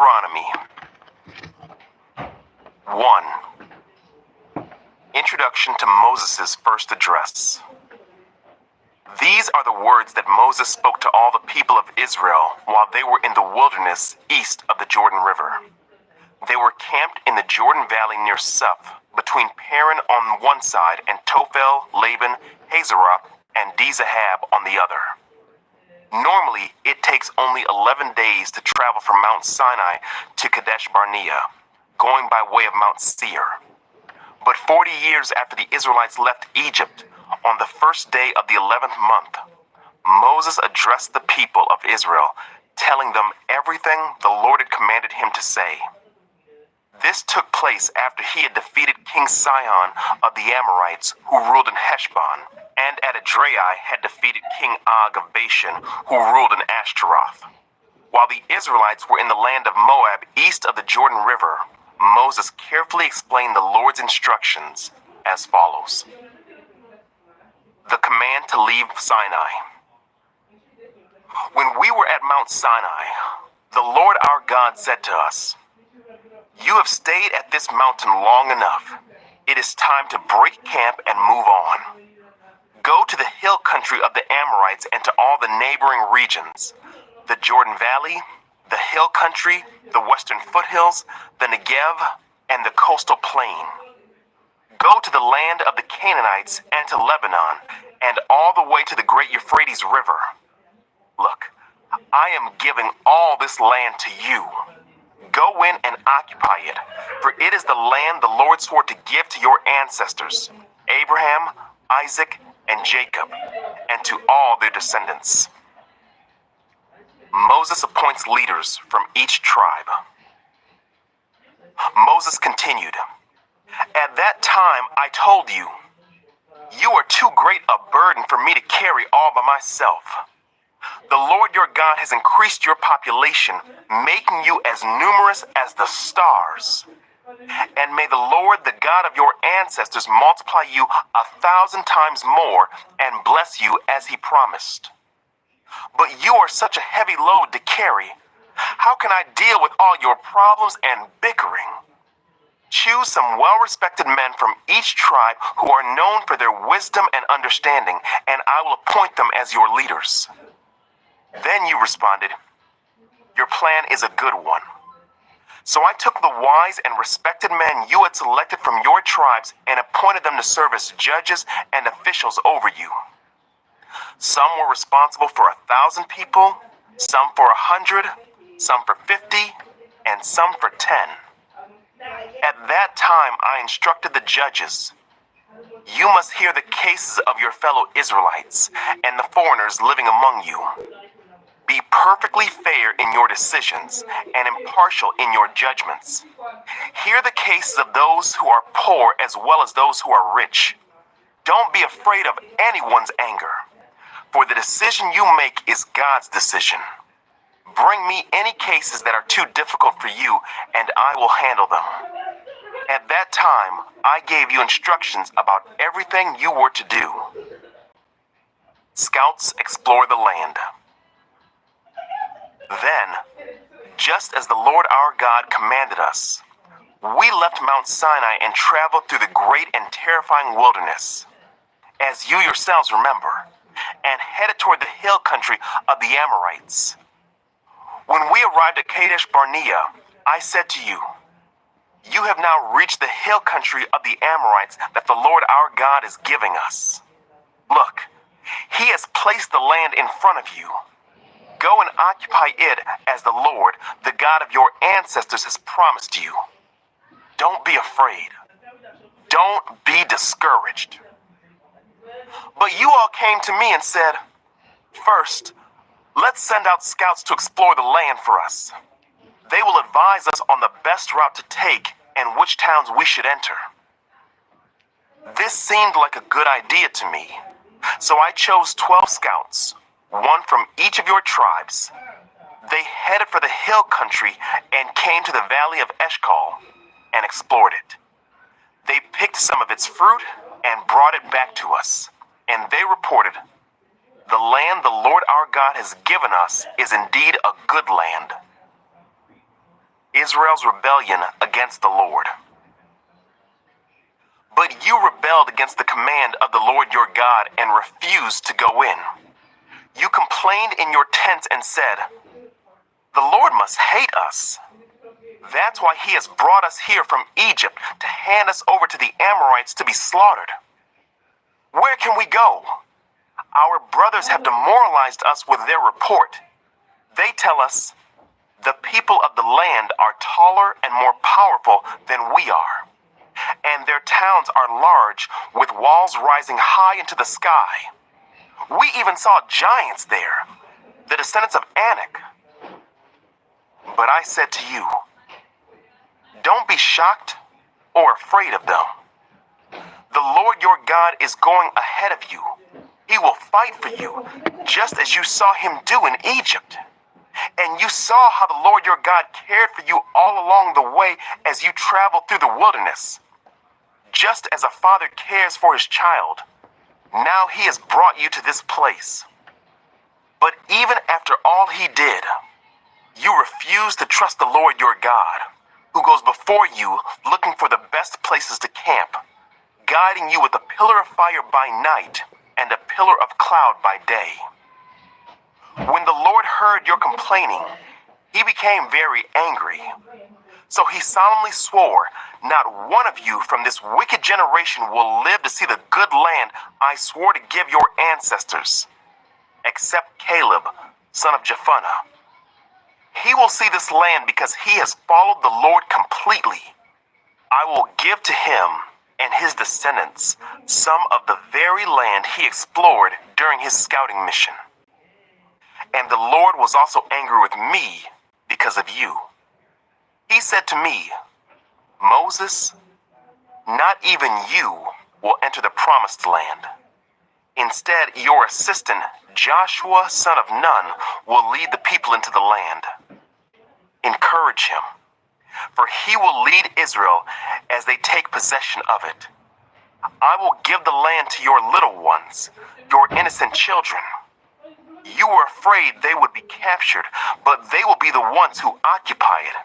Deuteronomy 1. Introduction to Moses' first address. These are the words that Moses spoke to all the people of Israel while they were in the wilderness east of the Jordan River. They were camped in the Jordan Valley near Suph, between Paran on one side and Tophel, Laban, Hazeroth, and DECEIVE on the other. Normally, it takes only 11 days to travel from Mount Sinai to Kadesh Barnea, going by way of Mount Seir. But 40 years after the Israelites left Egypt, on the first day of the 11th month, Moses addressed the people of Israel, telling them everything the Lord had commanded him to say. This took place after he had defeated King Sihon of the Amorites, who ruled in Heshbon, and at Edrei had defeated King Og of Bashan, who ruled in Ashtaroth. While the Israelites were in the land of Moab east of the Jordan River, Moses carefully explained the Lord's instructions as follows. The command to leave Sinai. When we were at Mount Sinai, the Lord our God said to us, "You have stayed at this mountain long enough. It is time to break camp and move on. Go to the hill country of the Amorites and to all the neighboring regions, the Jordan Valley, the hill country, the western foothills, the Negev, and the coastal plain. Go to the land of the Canaanites and to Lebanon, and all the way to the great Euphrates River. Look, I am giving all this land to you. Go in and occupy it, for it is the land the Lord swore to give to your ancestors, Abraham, Isaac, and Jacob, and to all their descendants." Moses appoints leaders from each tribe. Moses continued, "At that time I told you, you are too great a burden for me to carry all by myself. The Lord your God has increased your population, making you as numerous as the stars. And may the Lord, the God of your ancestors, multiply you 1,000 times more and bless you as he promised. But you are such a heavy load to carry. How can I deal with all your problems and bickering? Choose some well-respected men from each tribe who are known for their wisdom and understanding, and I will appoint them as your leaders." Then you responded, "Your plan is a good one." So I took the wise and respected men you had selected from your tribes and appointed them to serve as judges and officials over you. Some were responsible for 1,000 people, some for 100, some for 50, and some for 10. At that time I instructed the judges, "You must hear the cases of your fellow Israelites and the foreigners living among you. Be perfectly fair in your decisions and impartial in your judgments. Hear the cases of those who are poor as well as those who are rich. Don't be afraid of anyone's anger, for the decision you make is God's decision. Bring me any cases that are too difficult for you, and I will handle them." At that time, I gave you instructions about everything you were to do. Scouts explore the land. Then, just as the Lord our God commanded us, we left Mount Sinai and traveled through the great and terrifying wilderness, as you yourselves remember, and headed toward the hill country of the Amorites. When we arrived at Kadesh Barnea, I said to you, "You have now reached the hill country of the Amorites that the Lord our God is giving us. Look, he has placed the land in front of you. Go and occupy it as the Lord, the God of your ancestors, has promised you. Don't be afraid. Don't be discouraged." But you all came to me and said, "First, let's send out scouts to explore the land for us. They will advise us on the best route to take and which towns we should enter." This seemed like a good idea to me, so I chose 12 scouts, one from each of your tribes. They headed for the hill country and came to the valley of Eshcol and explored it. They picked some of its fruit and brought it back to us, and they reported, "The land the Lord our God has given us is indeed a good land." Israel's rebellion against the Lord. But you rebelled against the command of the Lord your God and refused to go in. You complained in your tents and said, "The Lord must hate us. That's why he has brought us here from Egypt to hand us over to the Amorites to be slaughtered. Where can we go? Our brothers have demoralized us with their report. They tell us, 'The people of the land are taller and more powerful than we are, and their towns are large with walls rising high into the sky. We even saw giants there, the descendants of Anak.' But I said to you, 'Don't be shocked or afraid of them. The Lord your God is going ahead of you. He will fight for you, just as you saw him do in Egypt. And you saw how the Lord your God cared for you all along the way as you traveled through the wilderness. Just as a father cares for his child, now he has brought you to this place. But even after all he did, you refused to trust the Lord your God, who goes before you looking for the best places to camp, guiding you with a pillar of fire by night and a pillar of cloud by day. When the Lord heard your complaining, he became very angry. So he solemnly swore, 'Not one of you from this wicked generation will live to see the good land I swore to give your ancestors, except Caleb, son of Jephunneh. He will see this land because he has followed the Lord completely. I will give to him and his descendants some of the very land he explored during his scouting mission.' And the Lord was also angry with me because of you. He said to me, 'Moses, not even you will enter the promised land. Instead, your assistant, Joshua, son of Nun, will lead the people into the land. Encourage him, for he will lead Israel as they take possession of it. I will give the land to your little ones, your innocent children. You were afraid they would be captured, but they will be the ones who occupy it.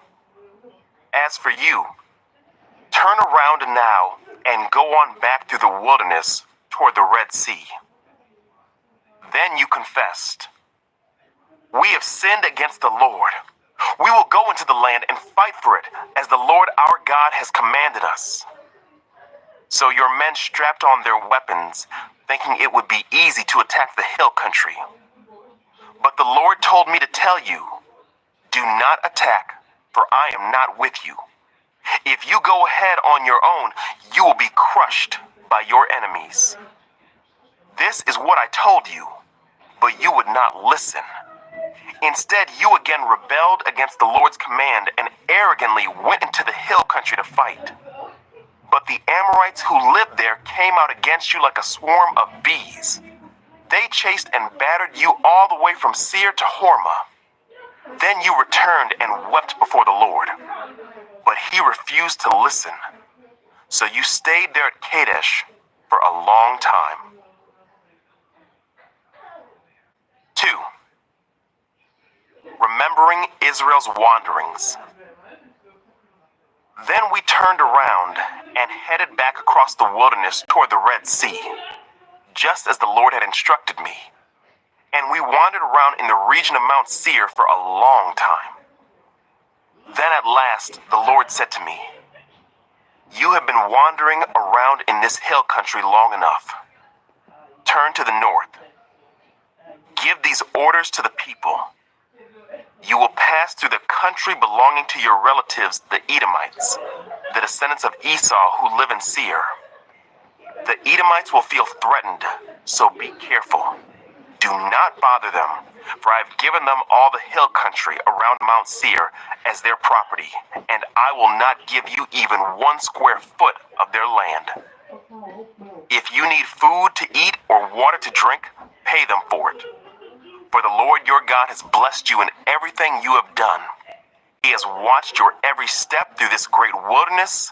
As for you, turn around now and go on back through the wilderness toward the Red Sea.' Then you confessed, 'We have sinned against the Lord. We will go into the land and fight for it, as the Lord our God has commanded us.' So your men strapped on their weapons, thinking it would be easy to attack the hill country. But the Lord told me to tell you, 'Do not attack, for I am not with you. If you go ahead on your own, you will be crushed by your enemies.' This is what I told you, but you would not listen. Instead, you again rebelled against the Lord's command and arrogantly went into the hill country to fight. But the Amorites who lived there came out against you like a swarm of bees. They chased and battered you all the way from Seir to Hormah. Then you returned and wept before the Lord. But he refused to listen. So you stayed there at Kadesh for a long time." 2. Remembering Israel's wanderings. Then we turned around and headed back across the wilderness toward the Red Sea, just as the Lord had instructed me. And we wandered around in the region of Mount Seir for a long time. Then at last the Lord said to me, "You have been wandering around in this hill country long enough. Turn to the north. Give these orders to the people. You will pass through the country belonging to your relatives, the Edomites, the descendants of Esau who live in Seir. The Edomites will feel threatened, so be careful. Do not bother them, for I have given them all the hill country around Mount Seir as their property, and I will not give you even 1 square foot of their land. If you need food to eat or water to drink, pay them for it. For the Lord your God has blessed you in everything you have done. He has watched your every step through this great wilderness.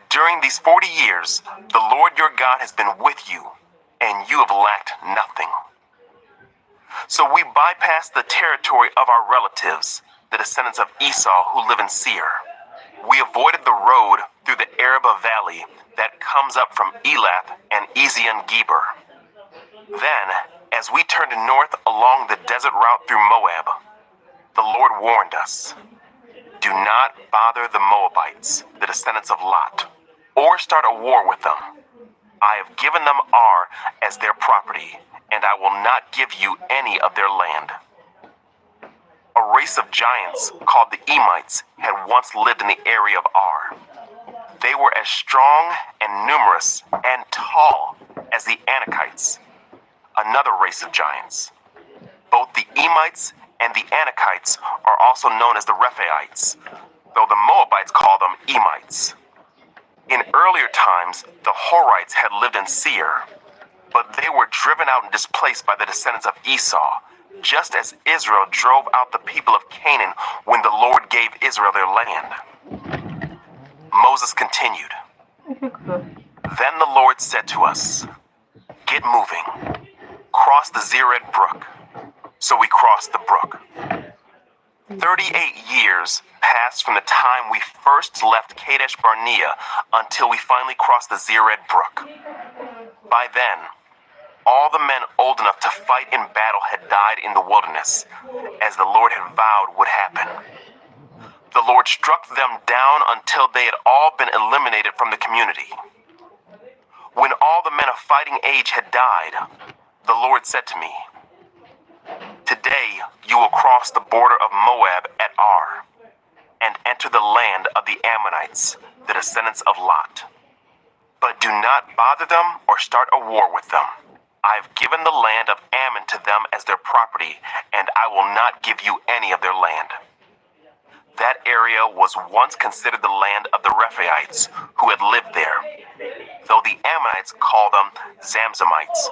During these 40 years, the Lord your God has been with you, and you have lacked nothing." So we bypassed the territory of our relatives the descendants of Esau who live in Seir. We avoided the road through the Arabah Valley that comes up from Elath and Ezion-Geber. Then, as we turned north along the desert route through Moab, the Lord warned us, "Do not bother the Moabites, the descendants of Lot, or start a war with them. I have given them Ar as their property, and I will not give you any of their land." A race of giants called the Emites had once lived in the area of Ar. They were as strong and numerous and tall as the Anakites, another race of giants. Both the Emites and the Anakites are also known as the Rephaites, though the Moabites call them Emites. In earlier times, the Horites had lived in Seir, but they were driven out and displaced by the descendants of Esau, just as Israel drove out the people of Canaan when the Lord gave Israel their land. Moses continued, "Then the Lord said to us, 'Get moving. Cross the Zered brook.' So we crossed the brook. 38 years passed from the time we first left Kadesh Barnea until we finally crossed the Zered brook. By then, all the men old enough to fight in battle had died in the wilderness, as the Lord had vowed would happen. The Lord struck them down until they had all been eliminated from the community. When all the men of fighting age had died, the Lord said to me, 'Today you will cross the border of Moab at Ar, and enter the land of the Ammonites, the descendants of Lot. But do not bother them or start a war with them. I have given the land of Ammon to them as their property, and I will not give you any of their land.' That area was once considered the land of the Rephaites who had lived there, though the Ammonites call them Zamzamites.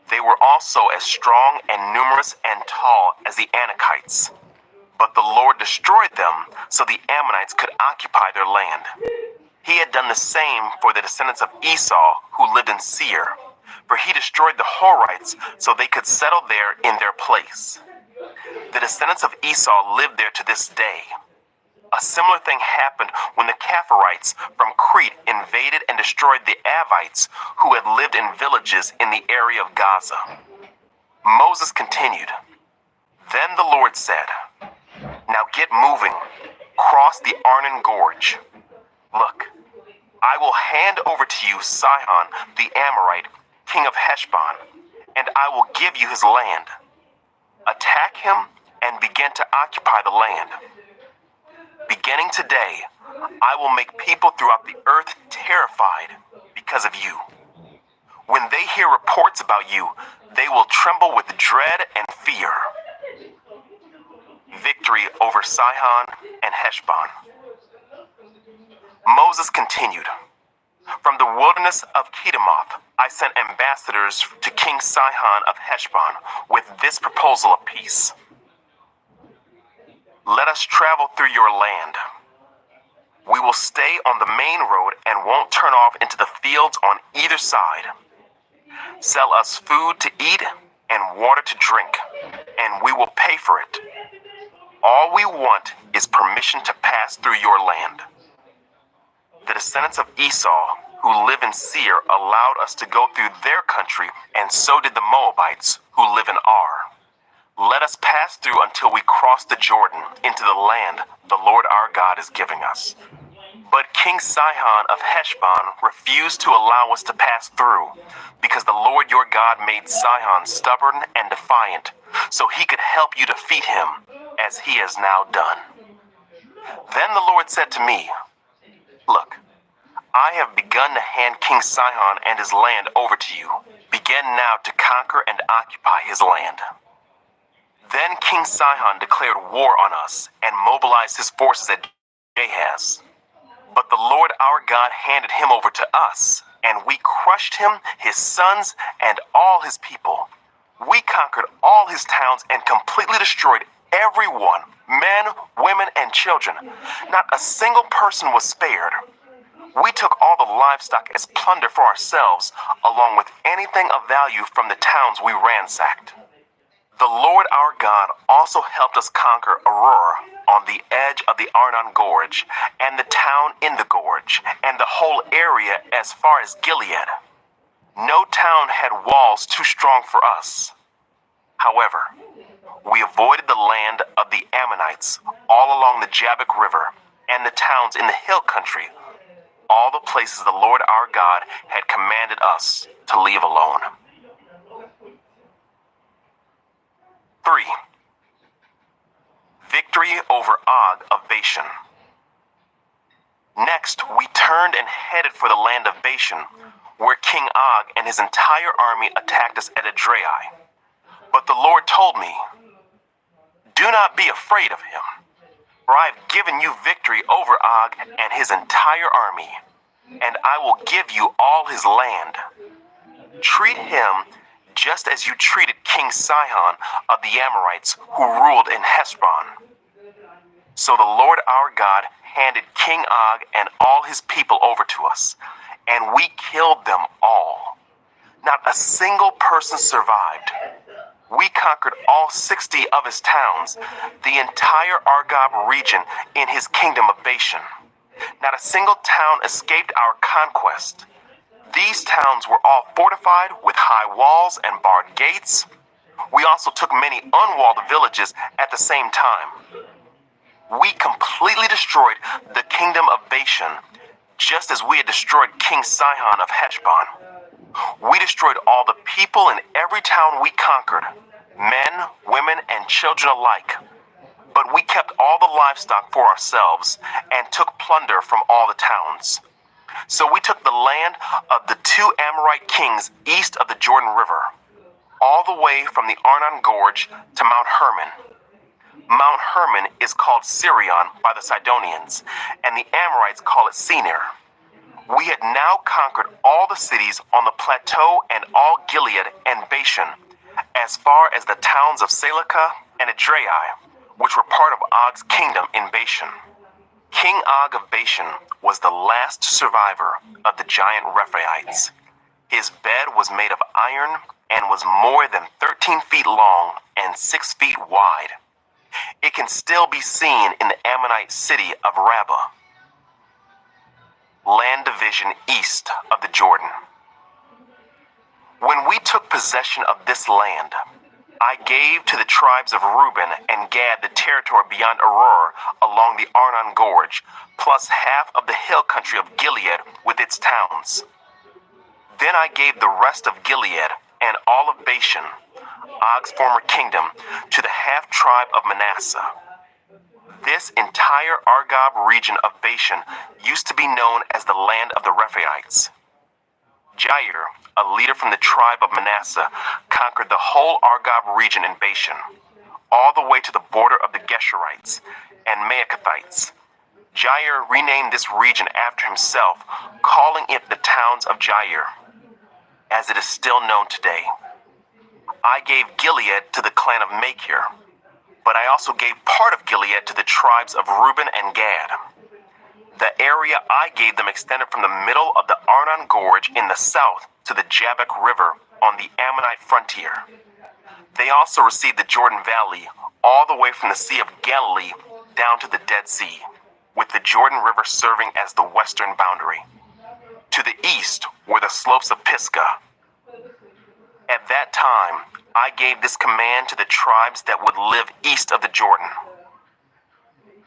They were also as strong and numerous and tall as the Anakites. But the Lord destroyed them so the Ammonites could occupy their land. He had done the same for the descendants of Esau who lived in Seir, for he destroyed the Horites so they could settle there in their place. The descendants of Esau live there to this day. A similar thing happened when the Kapharites from Crete invaded and destroyed the Avites who had lived in villages in the area of Gaza." Moses continued, "Then the Lord said, 'Now get moving, cross the Arnon Gorge. Look, I will hand over to you Sihon the Amorite, king of Heshbon, and I will give you his land. Attack him and begin to occupy the land. Beginning today, I will make people throughout the earth terrified because of you. When they hear reports about you, they will tremble with dread and fear.'" Victory over Sihon and Heshbon. Moses continued, "From the wilderness of Kedemoth, I sent ambassadors to King Sihon of Heshbon with this proposal of peace. 'Let us travel through your land. We will stay on the main road and won't turn off into the fields on either side. Sell us food to eat and water to drink, and we will pay for it. All we want is permission to pass through your land.' The descendants of Esau who live in Seir allowed us to go through their country, and so did the Moabites who live in Ar. Let us pass through until we cross the Jordan into the land the Lord our God is giving us." But King Sihon of Heshbon refused to allow us to pass through, because the Lord your God made Sihon stubborn and defiant, so he could help you defeat him, as he has now done. Then the Lord said to me, "Look, I have begun to hand King Sihon and his land over to you. Begin now to conquer and occupy his land." Then King Sihon declared war on us and mobilized his forces at Jahaz. But the Lord our God handed him over to us, and we crushed him, his sons, and all his people. We conquered all his towns and completely destroyed everyone, men, women, and children. Not a single person was spared. We took all the livestock as plunder for ourselves, along with anything of value from the towns we ransacked. The Lord our God also helped us conquer Aurora on the edge of the Arnon Gorge, and the town in the gorge, and the whole area as far as Gilead. No town had walls too strong for us. However, we avoided the land of the Ammonites all along the Jabbok River and the towns in the hill country, all the places the Lord our God had commanded us to leave alone. 3. Victory over Og of Bashan. Next, we turned and headed for the land of Bashan, where King Og and his entire army attacked us at Edrei. But the Lord told me, "Do not be afraid of him, for I have given you victory over Og and his entire army, and I will give you all his land. Treat him just as you treated King Sihon of the Amorites, who ruled in Heshbon." So the Lord our God handed King Og and all his people over to us, and we killed them all. Not a single person survived. We conquered all 60 of his towns, the entire Argob region in his kingdom of Bashan. Not a single town escaped our conquest. These towns were all fortified with high walls and barred gates. We also took many unwalled villages at the same time. We completely destroyed the kingdom of Bashan, just as we had destroyed King Sihon of Heshbon. We destroyed all the people in every town we conquered, men, women, and children alike. But we kept all the livestock for ourselves and took plunder from all the towns. So we took the land of the 2 Amorite kings east of the Jordan River, all the way from the Arnon Gorge to Mount Hermon. Mount Hermon is called Sirion by the Sidonians, and the Amorites call it Senir. We had now conquered all the cities on the plateau and all Gilead and Bashan, as far as the towns of Salecah and Edrei, which were part of Og's kingdom in Bashan. King Og of Bashan was the last survivor of the giant Rephaites. His bed was made of iron and was more than 13 feet long and 6 feet wide. It can still be seen in the Ammonite city of Rabbah. Land division east of the Jordan. When we took possession of this land, I gave to the tribes of Reuben and Gad the territory beyond Aurora along the Arnon Gorge, plus half of the hill country of Gilead with its towns. Then I gave the rest of Gilead and all of Bashan, Og's former kingdom, to the half-tribe of Manasseh. This entire Argob region of Bashan used to be known as the land of the Rephaites. Jair, a leader from the tribe of Manasseh, conquered the whole Argob region in Bashan, all the way to the border of the Geshurites and Maacathites. Jair renamed this region after himself, calling it the towns of Jair, as it is still known today. I gave Gilead to the clan of Machir, but I also gave part of Gilead to the tribes of Reuben and Gad. The area I gave them extended from the middle of the Arnon Gorge in the south to the Jabbok River on the Ammonite frontier. They also received the Jordan Valley all the way from the Sea of Galilee down to the Dead Sea, with the Jordan River serving as the western boundary. To the east were the slopes of Pisgah. At that time, I gave this command to the tribes that would live east of the Jordan.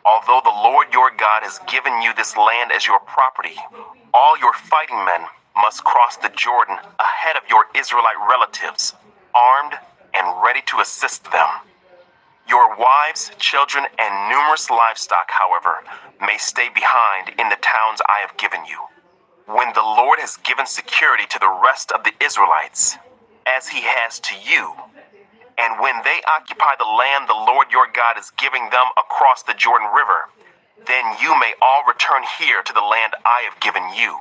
Although the Lord your God has given you this land as your property, all your fighting men must cross the Jordan ahead of your Israelite relatives, armed and ready to assist them. Your wives, children, and numerous livestock, however, may stay behind in the towns I have given you. When the Lord has given security to the rest of the Israelites, as he has to you, and when they occupy the land the Lord your God is giving them across the Jordan River, then you may all return here to the land I have given you.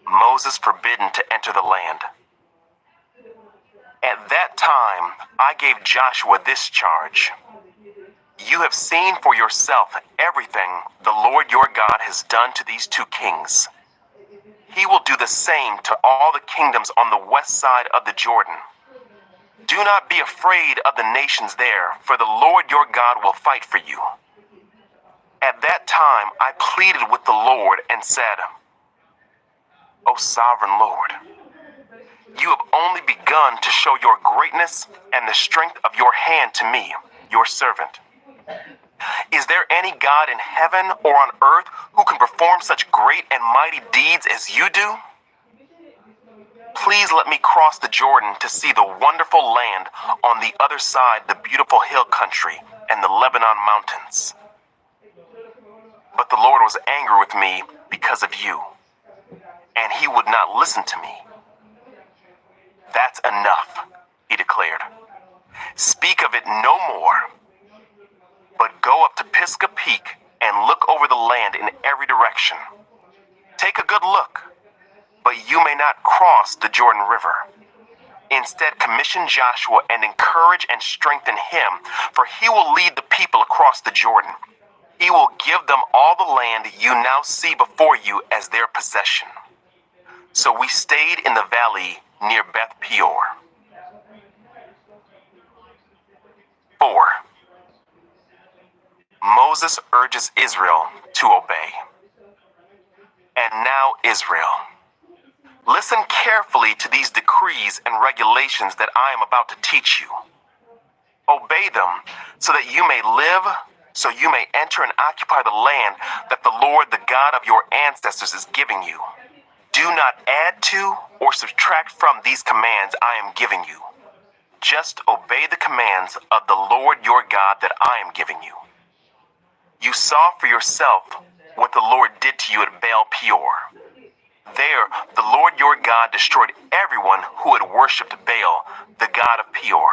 Moses forbidden to enter the land. At that time, I gave Joshua this charge. You have seen for yourself everything the Lord your God has done to these 2 kings. He will do the same to all the kingdoms on the west side of the Jordan. Do not be afraid of the nations there, for the Lord your God will fight for you. At that time I pleaded with the Lord and said, O sovereign Lord, you have only begun to show your greatness and the strength of your hand to me, your servant. Is there any God in heaven or on earth who can perform such great and mighty deeds as you do? Please let me cross the Jordan to see the wonderful land on the other side, the beautiful hill country and the Lebanon mountains. But the Lord was angry with me because of you, and he would not listen to me. That's enough, he declared. Speak of it no more, but go up to Pisgah Peak and look over the land in every direction. Take a good look, but you may not cross the Jordan River. Instead, commission Joshua and encourage and strengthen him, for he will lead the people across the Jordan. He will give them all the land you now see before you as their possession. So we stayed in the valley near Beth Peor. 4. Moses urges Israel to obey. And now, Israel, listen carefully to these decrees and regulations that I am about to teach you. Obey them so that you may live, so you may enter and occupy the land that the Lord, the God of your ancestors, is giving you. Do not add to or subtract from these commands I am giving you. Just obey the commands of the Lord your God that I am giving you. You saw for yourself what the Lord did to you at Baal Peor. There, the Lord your God destroyed everyone who had worshipped Baal, the god of Peor.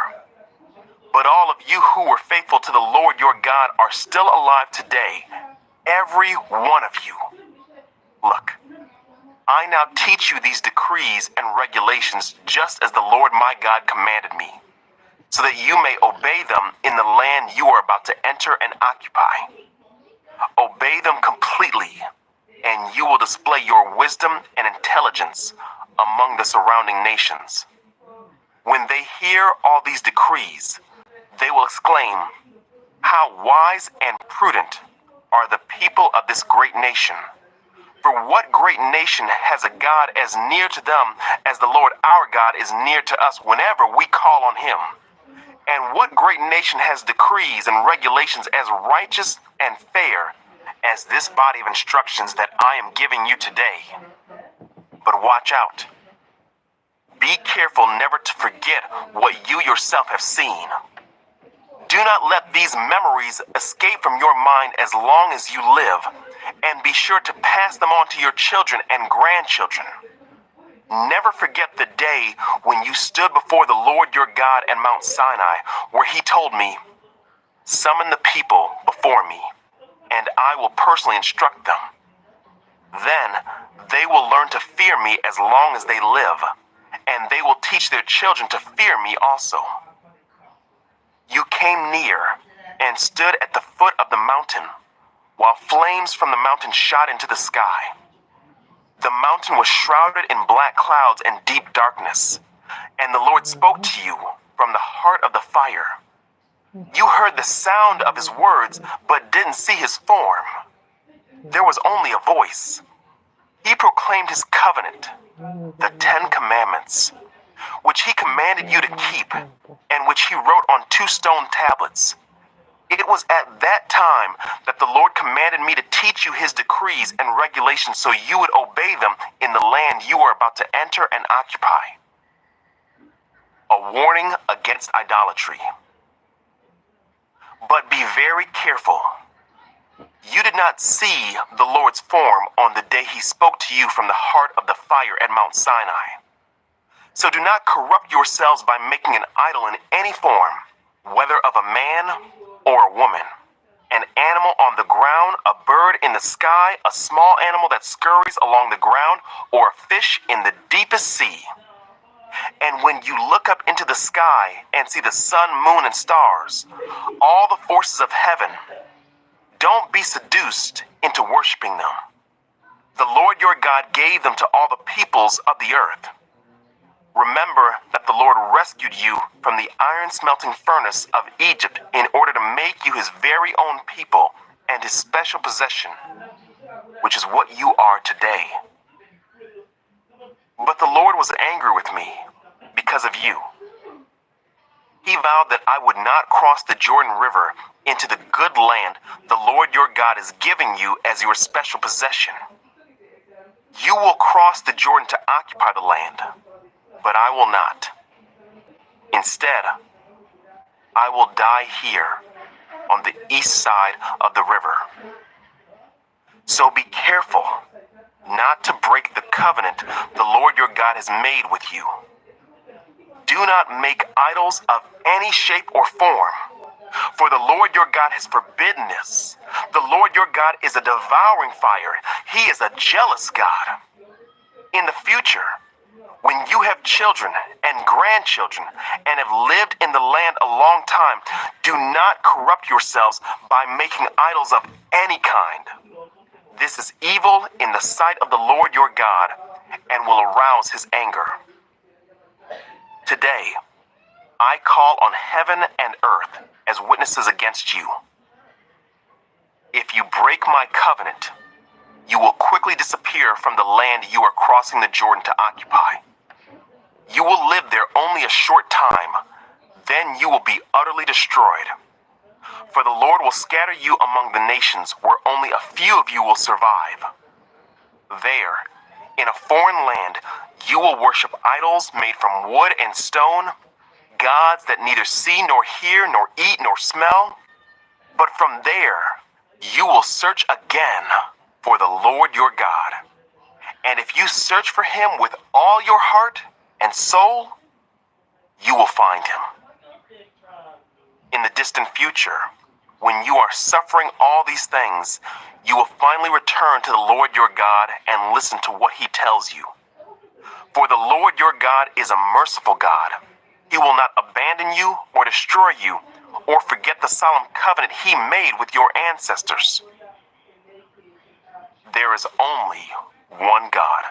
But all of you who were faithful to the Lord your God are still alive today, every one of you. Look, I now teach you these decrees and regulations just as the Lord my God commanded me, so that you may obey them in the land you are about to enter and occupy. Obey them completely, and you will display your wisdom and intelligence among the surrounding nations. When they hear all these decrees, they will exclaim, "How wise and prudent are the people of this great nation! For what great nation has a God as near to them as the Lord our God is near to us whenever we call on him? And what great nation has decrees and regulations as righteous and fair as this body of instructions that I am giving you today? But watch out. Be careful never to forget what you yourself have seen. Do not let these memories escape from your mind as long as you live, and be sure to pass them on to your children and grandchildren. Never forget the day when you stood before the Lord your God at Mount Sinai, where he told me, 'Summon the people before me, and I will personally instruct them. Then they will learn to fear me as long as they live, and they will teach their children to fear me also.' You came near and stood at the foot of the mountain, while flames from the mountain shot into the sky. The mountain was shrouded in black clouds and deep darkness, and the Lord spoke to you from the heart of the fire. You heard the sound of his words, but didn't see his form. There was only a voice. He proclaimed his covenant, the 10 Commandments, which he commanded you to keep, and which he wrote on 2 stone tablets. It was at that time that the Lord commanded me to teach you his decrees and regulations so you would obey them in the land you are about to enter and occupy. A warning against idolatry. But be very careful. You did not see the Lord's form on the day he spoke to you from the heart of the fire at Mount Sinai. So do not corrupt yourselves by making an idol in any form, whether of a man or a woman, an animal on the ground, a bird in the sky, a small animal that scurries along the ground, or a fish in the deepest sea. And when you look up into the sky and see the sun, moon, and stars, all the forces of heaven, don't be seduced into worshiping them. The Lord your God gave them to all the peoples of the earth. Remember that the Lord rescued you from the iron-smelting furnace of Egypt in order to make you his very own people and his special possession, which is what you are today. But the Lord was angry with me because of you. He vowed that I would not cross the Jordan River into the good land the Lord your God is giving you as your special possession. You will cross the Jordan to occupy the land, but I will not. Instead, I will die here on the east side of the river. So be careful not to break the covenant the Lord your God has made with you. Do not make idols of any shape or form, for the Lord your God has forbidden this. The Lord your God is a devouring fire. He is a jealous God. In the future, when you have children and grandchildren and have lived in the land a long time, do not corrupt yourselves by making idols of any kind. This is evil in the sight of the Lord your God and will arouse his anger. Today, I call on heaven and earth as witnesses against you. If you break my covenant, you will quickly disappear from the land you are crossing the Jordan to occupy. You will live there only a short time, then you will be utterly destroyed. For the Lord will scatter you among the nations where only a few of you will survive. There, in a foreign land, you will worship idols made from wood and stone, gods that neither see nor hear nor eat nor smell. But from there, you will search again for the Lord your God. And if you search for him with all your heart and soul, you will find him. In the distant future, when you are suffering all these things, you will finally return to the Lord your God and listen to what he tells you. For the Lord your God is a merciful God. He will not abandon you or destroy you or forget the solemn covenant he made with your ancestors. There is only one God.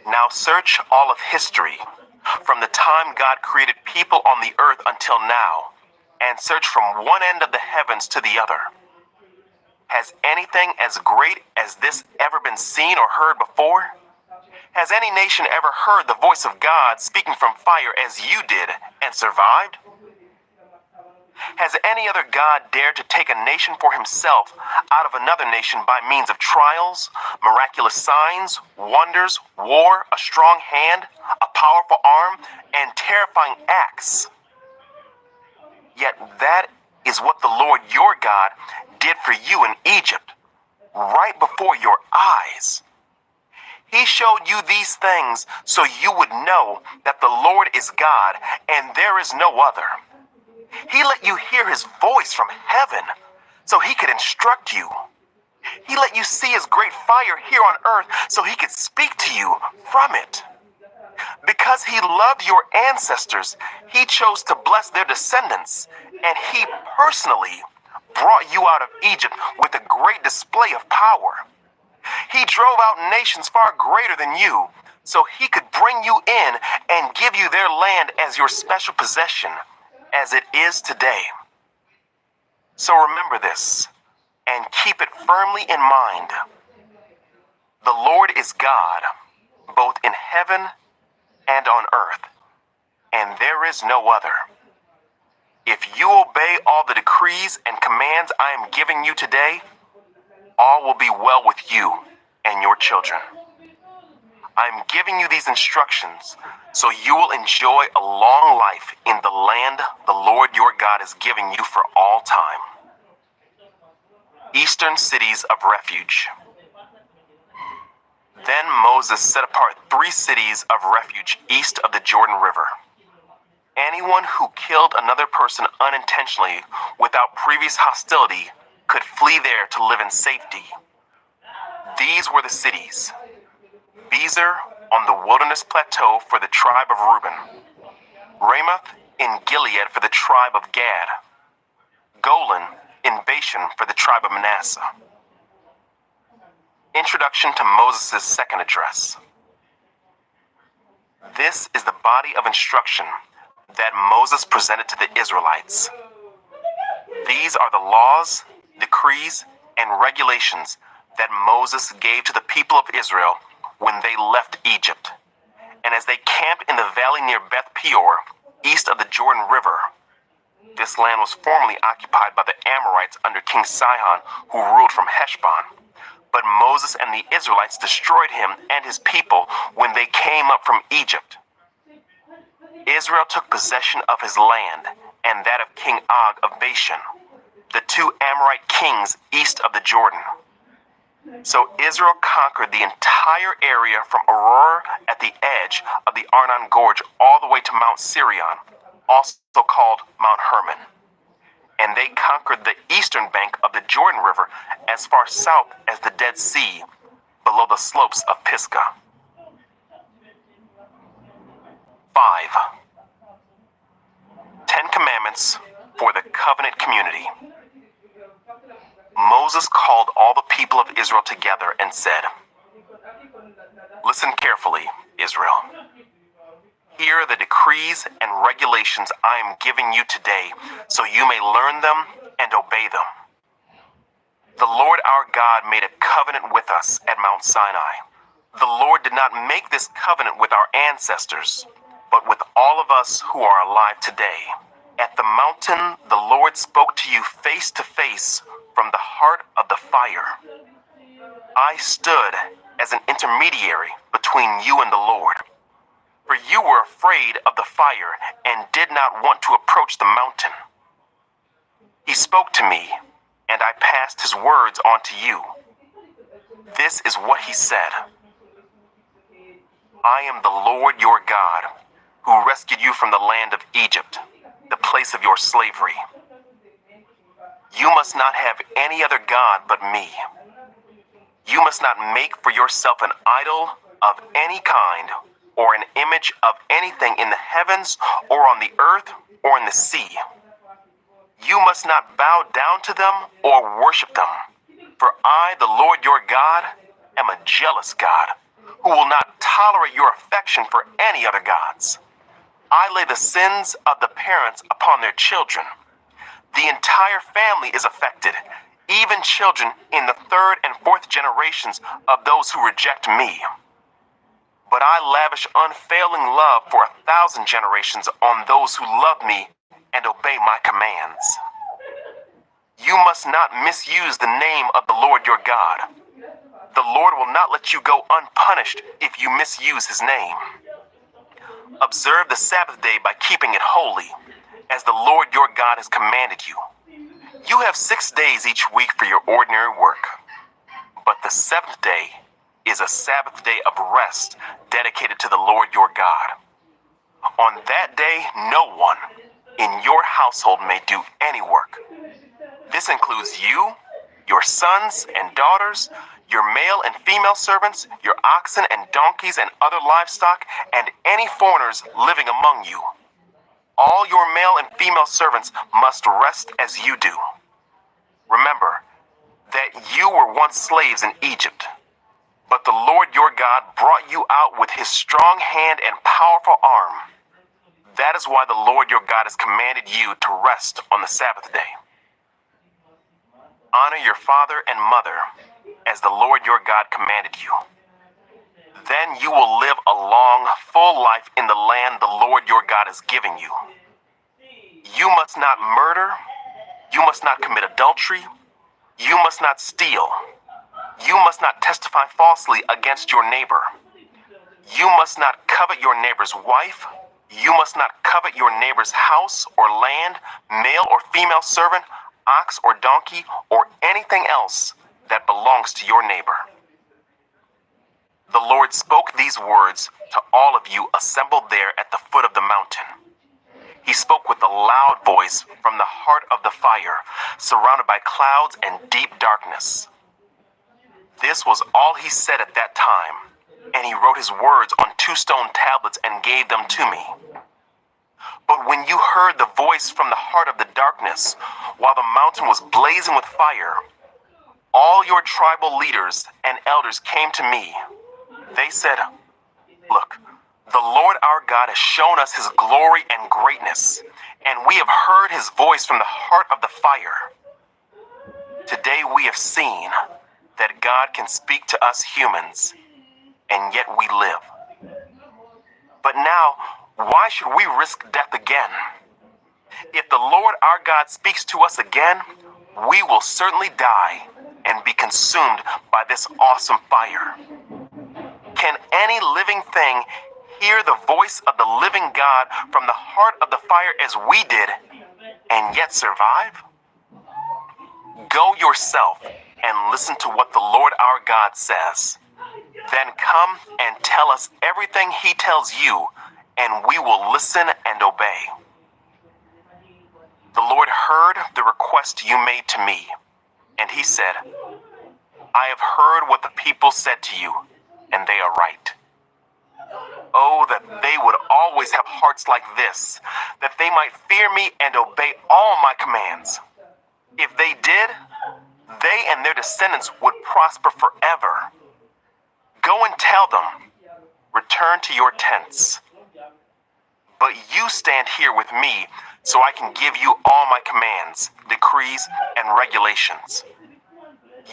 Now search all of history, from the time God created people on the earth until now, and search from one end of the heavens to the other. Has anything as great as this ever been seen or heard before? Has any nation ever heard the voice of God speaking from fire as you did and survived? Has any other God dared to take a nation for himself out of another nation by means of trials, miraculous signs, wonders, war, a strong hand, a powerful arm, and terrifying acts? Yet that is what the Lord your God did for you in Egypt, right before your eyes. He showed you these things so you would know that the Lord is God and there is no other. He let you hear his voice from heaven so he could instruct you. He let you see his great fire here on earth so he could speak to you from it. Because he loved your ancestors, he chose to bless their descendants, and he personally brought you out of Egypt with a great display of power. He drove out nations far greater than you, so he could bring you in and give you their land as your special possession, as it is today. So remember this, and keep it firmly in mind. The Lord is God, both in heaven and on earth, and there is no other. If you obey all the decrees and commands I am giving you today, all will be well with you and your children. I am giving you these instructions so you will enjoy a long life in the land the Lord your God is giving you for all time. Eastern cities of refuge. Then Moses set apart 3 cities of refuge east of the Jordan River. Anyone who killed another person unintentionally without previous hostility could flee there to live in safety. These were the cities: Bezer on the wilderness plateau for the tribe of Reuben, Ramoth in Gilead for the tribe of Gad, Golan in Bashan for the tribe of Manasseh. Introduction to Moses' second address. This is the body of instruction that Moses presented to the Israelites. These are the laws, decrees, and regulations that Moses gave to the people of Israel when they left Egypt, and as they camped in the valley near Beth Peor, east of the Jordan River. This land was formerly occupied by the Amorites under King Sihon, who ruled from Heshbon. But Moses and the Israelites destroyed him and his people when they came up from Egypt. Israel took possession of his land and that of King Og of Bashan, the two Amorite kings east of the Jordan. So Israel conquered the entire area from Aroer at the edge of the Arnon Gorge all the way to Mount Sirion, also called Mount Hermon. And they conquered the eastern bank of the Jordan River as far south as the Dead Sea, below the slopes of Pisgah. 5. 10 Commandments for the Covenant Community. Moses called all the people of Israel together and said, "Listen carefully, Israel. Here are the decrees and regulations I am giving you today, so you may learn them and obey them. The Lord our God made a covenant with us at Mount Sinai. The Lord did not make this covenant with our ancestors, but with all of us who are alive today. At the mountain, the Lord spoke to you face to face from the heart of the fire. I stood as an intermediary between you and the Lord. For you were afraid of the fire and did not want to approach the mountain. He spoke to me, and I passed his words on to you. This is what he said. I am the Lord your God, who rescued you from the land of Egypt, the place of your slavery. You must not have any other God but me. You must not make for yourself an idol of any kind, or an image of anything in the heavens, or on the earth, or in the sea. You must not bow down to them or worship them. For I, the Lord your God, am a jealous God, who will not tolerate your affection for any other gods. I lay the sins of the parents upon their children. The entire family is affected, even children in the third and fourth generations of those who reject me. But I lavish unfailing love for 1,000 generations on those who love me and obey my commands. You must not misuse the name of the Lord your God. The Lord will not let you go unpunished if you misuse his name. Observe the Sabbath day by keeping it holy, as the Lord your God has commanded you. You have 6 days each week for your ordinary work, but the seventh day is a Sabbath day of rest dedicated to the Lord your God. On that day, no one in your household may do any work. This includes you, your sons and daughters, your male and female servants, your oxen and donkeys and other livestock, and any foreigners living among you. All your male and female servants must rest as you do. Remember that you were once slaves in Egypt, but the Lord your God brought you out with his strong hand and powerful arm. That is why the Lord your God has commanded you to rest on the Sabbath day. Honor your father and mother, as the Lord your God commanded you. Then you will live a long, full life in the land the Lord your God is giving you. You must not murder. You must not commit adultery. You must not steal. You must not testify falsely against your neighbor. You must not covet your neighbor's wife. You must not covet your neighbor's house or land, male or female servant, ox or donkey, or anything else that belongs to your neighbor. The Lord spoke these words to all of you assembled there at the foot of the mountain. He spoke with a loud voice from the heart of the fire, surrounded by clouds and deep darkness. This was all he said at that time, and he wrote his words on 2 stone tablets and gave them to me. But when you heard the voice from the heart of the darkness, while the mountain was blazing with fire, all your tribal leaders and elders came to me. They said, "Look, The Lord our God has shown us his glory and greatness, and we have heard his voice from the heart of the fire. Today we have seen that God can speak to us humans, and yet we live. But now, why should we risk death again? If the Lord our God speaks to us again, we will certainly die and be consumed by this awesome fire. Can any living thing hear the voice of the living God from the heart of the fire as we did, and yet survive? Go yourself and listen to what the Lord our God says. Then come and tell us everything he tells you, and we will listen and obey. The Lord heard the request you made to me, and he said, I have heard what the people said to you, and they are right. Oh, that they would always have hearts like this, that they might fear me and obey all my commands. If they did, they and their descendants would prosper forever. Go and tell them, return to your tents. But you stand here with me so I can give you all my commands, decrees, and regulations.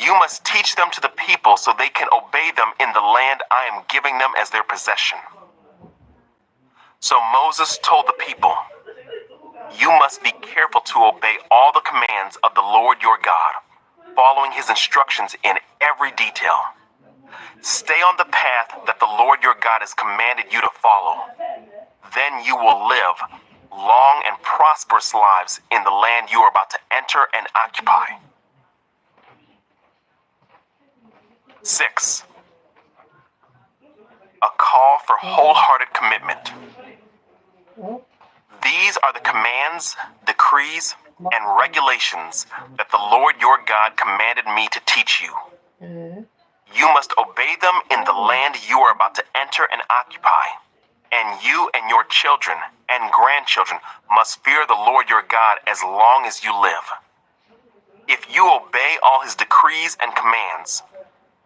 You must teach them to the people so they can obey them in the land I am giving them as their possession. So Moses told the people, you must be careful to obey all the commands of the Lord your God, following his instructions in every detail. Stay on the path that the Lord your God has commanded you to follow. Then you will live long and prosperous lives in the land you are about to enter and occupy. 6. A call for wholehearted commitment. These are the commands, decrees, and regulations that the Lord your God commanded me to teach you. You must obey them in the land you are about to enter and occupy, and you and your children and grandchildren must fear the Lord your God as long as you live. If you obey all his decrees and commands,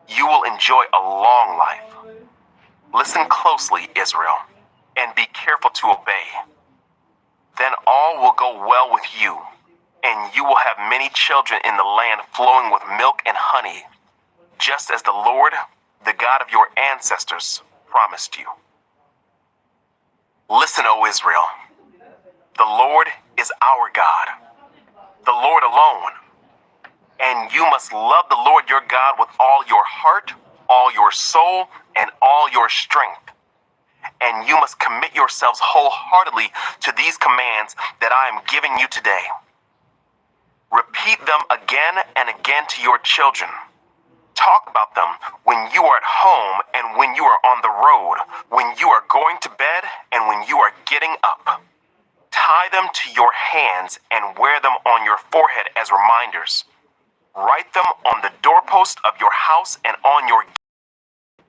you will enjoy a long life. Listen closely, Israel, and be careful to obey. Then all will go well with you, and you will have many children in the land flowing with milk and honey, just as the Lord, the God of your ancestors, promised you. Listen, O Israel, the Lord is our God, the Lord alone. And you must love the Lord your God with all your heart, all your soul, and all your strength. And you must commit yourselves wholeheartedly to these commands that I am giving you today. Repeat them again and again to your children. Talk about them when you are at home and when you are on the road, when you are going to bed and when you are getting up. Tie them to your hands and wear them on your forehead as reminders. Write them on the doorpost of your house and on your gate.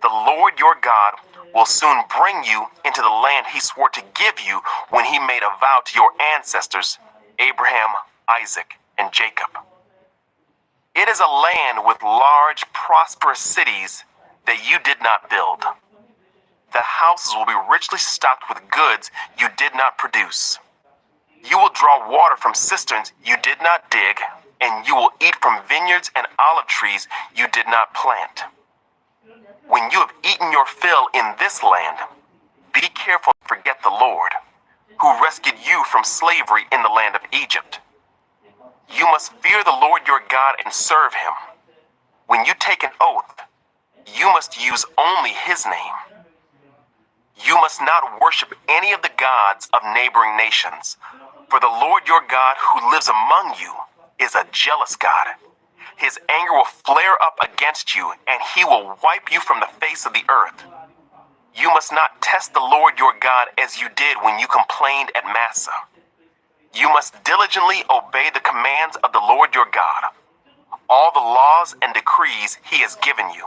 The Lord your God will soon bring you into the land he swore to give you when he made a vow to your ancestors, Abraham, Isaac, and Jacob. It is a land with large, prosperous cities that you did not build. The houses will be richly stocked with goods you did not produce. You will draw water from cisterns you did not dig, and you will eat from vineyards and olive trees you did not plant. When you have eaten your fill in this land, be careful to forget the Lord, who rescued you from slavery in the land of Egypt. You must fear the Lord your God and serve him. When you take an oath, you must use only his name. You must not worship any of the gods of neighboring nations, for the Lord your God who lives among you is a jealous God. His anger will flare up against you, and he will wipe you from the face of the earth. You must not test the Lord your God as you did when you complained at Massa. You must diligently obey the commands of the Lord your God, all the laws and decrees he has given you.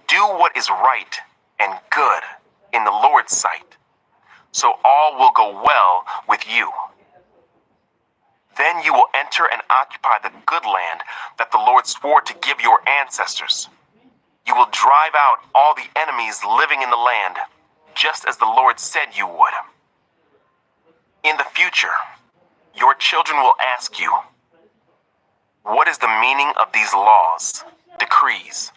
Do what is right and good in the Lord's sight, so all will go well with you. Then you will enter and occupy the good land that the Lord swore to give your ancestors. You will drive out all the enemies living in the land, just as the Lord said you would. In the future, your children will ask you, what is the meaning of these laws, decrees,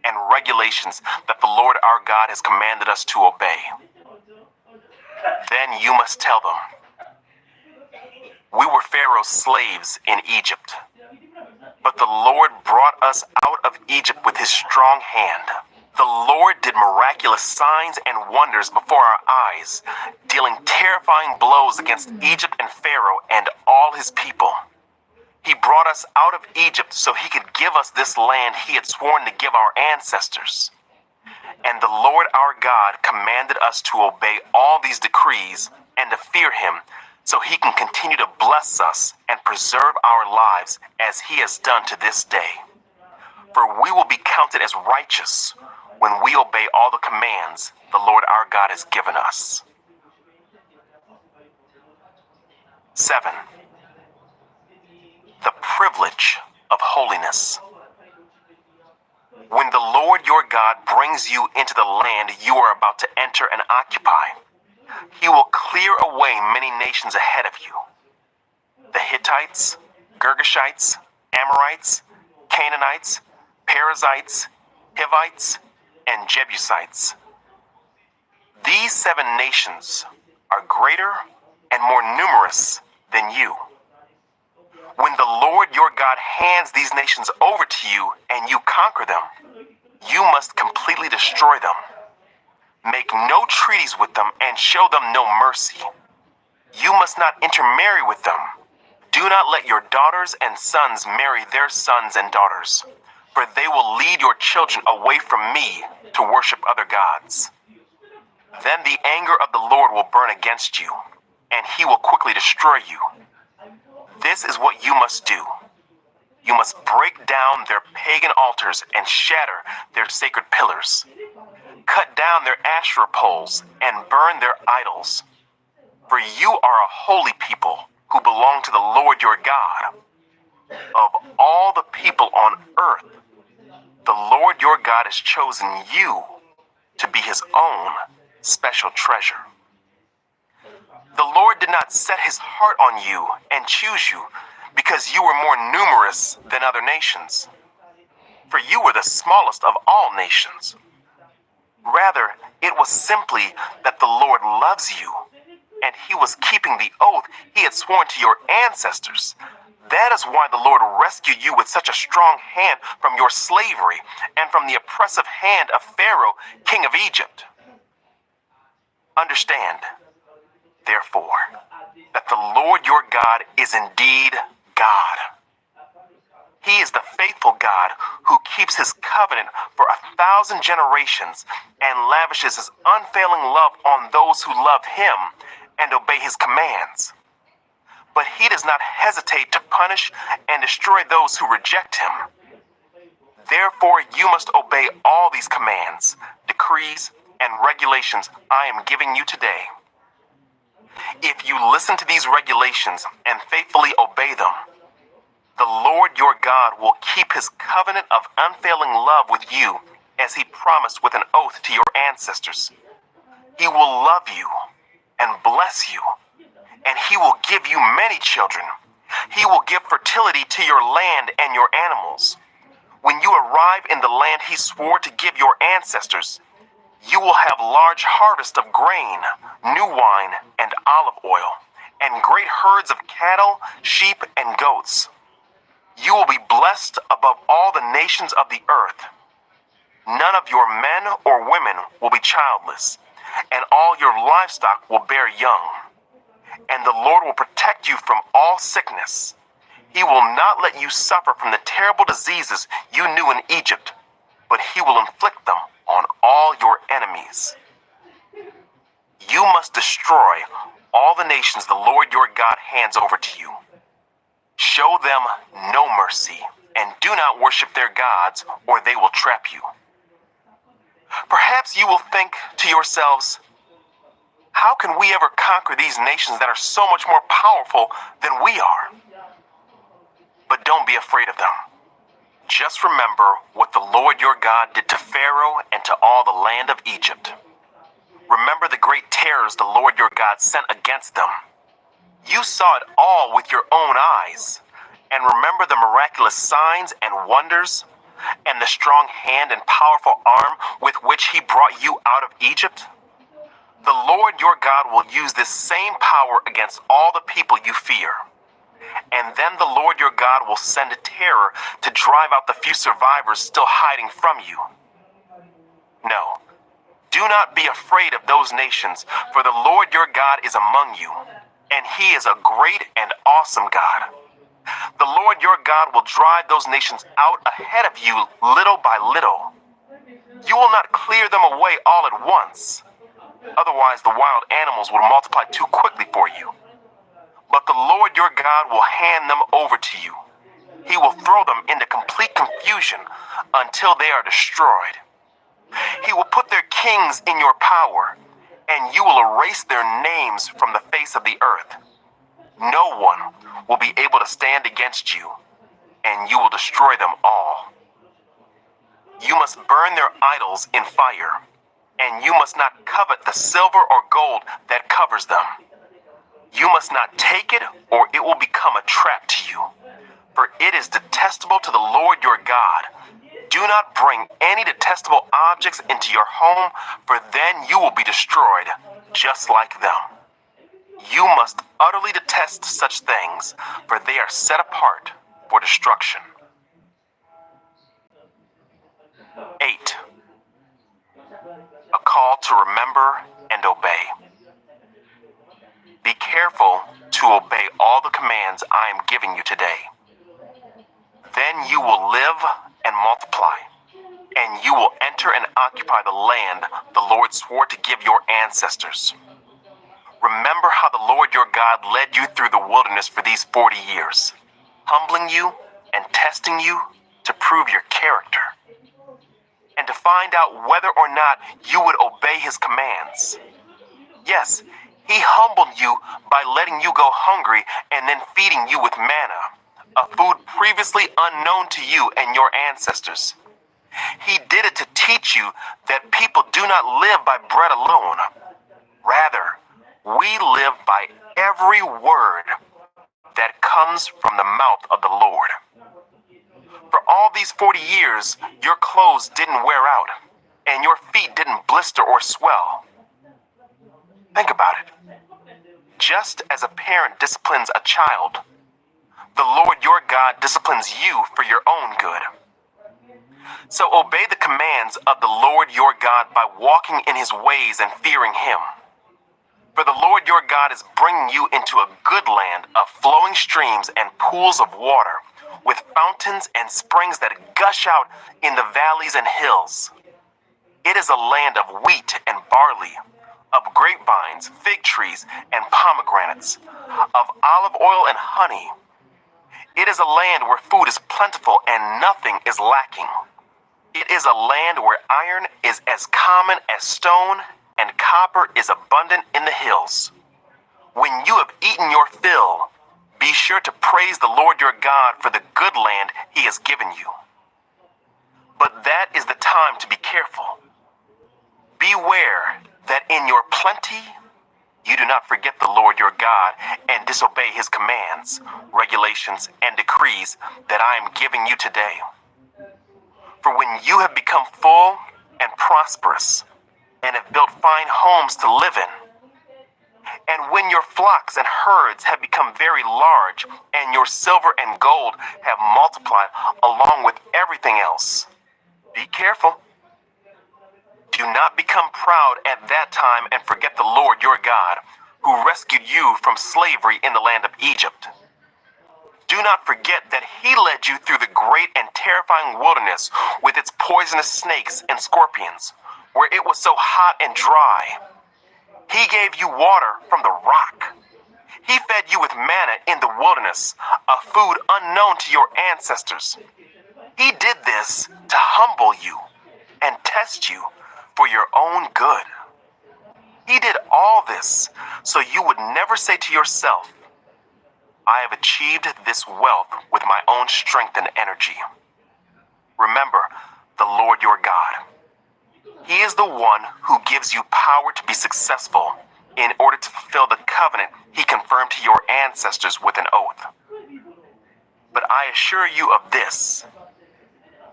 and regulations that the Lord our God has commanded us to obey? Then you must tell them, we were Pharaoh's slaves in Egypt, but the Lord brought us out of Egypt with his strong hand. The Lord did miraculous signs and wonders before our eyes, dealing terrifying blows against Egypt and Pharaoh and all his people. He brought us out of Egypt so he could give us this land he had sworn to give our ancestors. And the Lord our God commanded us to obey all these decrees and to fear him, so he can continue to bless us and preserve our lives as he has done to this day. For we will be counted as righteous when we obey all the commands the Lord our God has given us. 7. The privilege of holiness. When the Lord your God brings you into the land you are about to enter and occupy, he will clear away many nations ahead of you: the Hittites, Girgashites, Amorites, Canaanites, Perizzites, Hivites, and Jebusites. These 7 nations are greater and more numerous than you. When the Lord your God hands these nations over to you and you conquer them, you must completely destroy them. Make no treaties with them and show them no mercy. You must not intermarry with them. Do not let your daughters and sons marry their sons and daughters, for they will lead your children away from me to worship other gods. Then the anger of the Lord will burn against you, and he will quickly destroy you. This is what you must do. You must break down their pagan altars and shatter their sacred pillars. Cut down their Asherah poles and burn their idols. For you are a holy people who belong to the Lord your God. Of all the people on earth, the Lord your God has chosen you to be his own special treasure. The Lord did not set his heart on you and choose you because you were more numerous than other nations, for you were the smallest of all nations. Rather, it was simply that the Lord loves you, and he was keeping the oath he had sworn to your ancestors. That is why the Lord rescued you with such a strong hand from your slavery and from the oppressive hand of Pharaoh, king of Egypt. Understand, therefore, that the Lord your God is indeed God. He is the faithful God who keeps his covenant for 1,000 generations and lavishes his unfailing love on those who love him and obey his commands. But he does not hesitate to punish and destroy those who reject him. Therefore, you must obey all these commands, decrees, and regulations I am giving you today. If you listen to these regulations and faithfully obey them, the Lord your God will keep his covenant of unfailing love with you as he promised with an oath to your ancestors. He will love you and bless you, and he will give you many children. He will give fertility to your land and your animals. When you arrive in the land he swore to give your ancestors, you will have large harvest of grain, new wine, and olive oil, and great herds of cattle, sheep, and goats. You will be blessed above all the nations of the earth. None of your men or women will be childless, and all your livestock will bear young. And the Lord will protect you from all sickness. He will not let you suffer from the terrible diseases you knew in Egypt, but he will inflict them on all your enemies. You must destroy all the nations the Lord your God hands over to you. Show them no mercy, and do not worship their gods, or they will trap you. Perhaps you will think to yourselves, how can we ever conquer these nations that are so much more powerful than we are? But don't be afraid of them. Just remember what the Lord your God did to Pharaoh and to all the land of Egypt. Remember the great terrors the Lord your God sent against them. You saw it all with your own eyes. And remember the miraculous signs and wonders, and the strong hand and powerful arm with which he brought you out of Egypt? The Lord your God will use this same power against all the people you fear. And then the Lord your God will send a terror to drive out the few survivors still hiding from you. No, do not be afraid of those nations, for the Lord your God is among you, and he is a great and awesome God. The Lord your God will drive those nations out ahead of you little by little. You will not clear them away all at once. Otherwise, the wild animals will multiply too quickly for you. But the Lord your God will hand them over to you. He will throw them into complete confusion until they are destroyed. He will put their kings in your power, and you will erase their names from the face of the earth. No one will be able to stand against you, and you will destroy them all. You must burn their idols in fire, and you must not covet the silver or gold that covers them. You must not take it, or it will become a trap to you, for it is detestable to the Lord your God. Do not bring any detestable objects into your home, for then you will be destroyed, just like them. You must utterly detest such things, for they are set apart for destruction. 8. A call to remember and obey. Be careful to obey all the commands I am giving you today. Then you will live and multiply, and you will enter and occupy the land the Lord swore to give your ancestors. Remember how the Lord your God led you through the wilderness for these 40 years, humbling you and testing you to prove your character, and to find out whether or not you would obey his commands. Yes, he humbled you by letting you go hungry and then feeding you with manna, a food previously unknown to you and your ancestors. He did it to teach you that people do not live by bread alone. Rather, we live by every word that comes from the mouth of the Lord. For all these 40 years, your clothes didn't wear out, and your feet didn't blister or swell. Think about it. Just as a parent disciplines a child, the Lord your God disciplines you for your own good. So obey the commands of the Lord your God by walking in his ways and fearing him. For the Lord your God is bringing you into a good land of flowing streams and pools of water, with fountains and springs that gush out in the valleys and hills. It is a land of wheat and barley, of grapevines, fig trees, and pomegranates, of olive oil and honey. It is a land where food is plentiful and nothing is lacking. It is a land where iron is as common as stone, and copper is abundant in the hills. When you have eaten your fill, be sure to praise the Lord your God for the good land he has given you. But that is the time to be careful. Beware that in your plenty, you do not forget the Lord your God and disobey his commands, regulations, and decrees that I am giving you today. For when you have become full and prosperous, and have built fine homes to live in, and when your flocks and herds have become very large, and your silver and gold have multiplied along with everything else, be careful. Do not become proud at that time and forget the Lord your God, who rescued you from slavery in the land of Egypt. Do not forget that he led you through the great and terrifying wilderness with its poisonous snakes and scorpions, where it was so hot and dry. He gave you water from the rock. He fed you with manna in the wilderness, a food unknown to your ancestors. He did this to humble you and test you for your own good. He did all this so you would never say to yourself, I have achieved this wealth with my own strength and energy. Remember the Lord your God. He is the one who gives you power to be successful in order to fulfill the covenant he confirmed to your ancestors with an oath. But I assure you of this: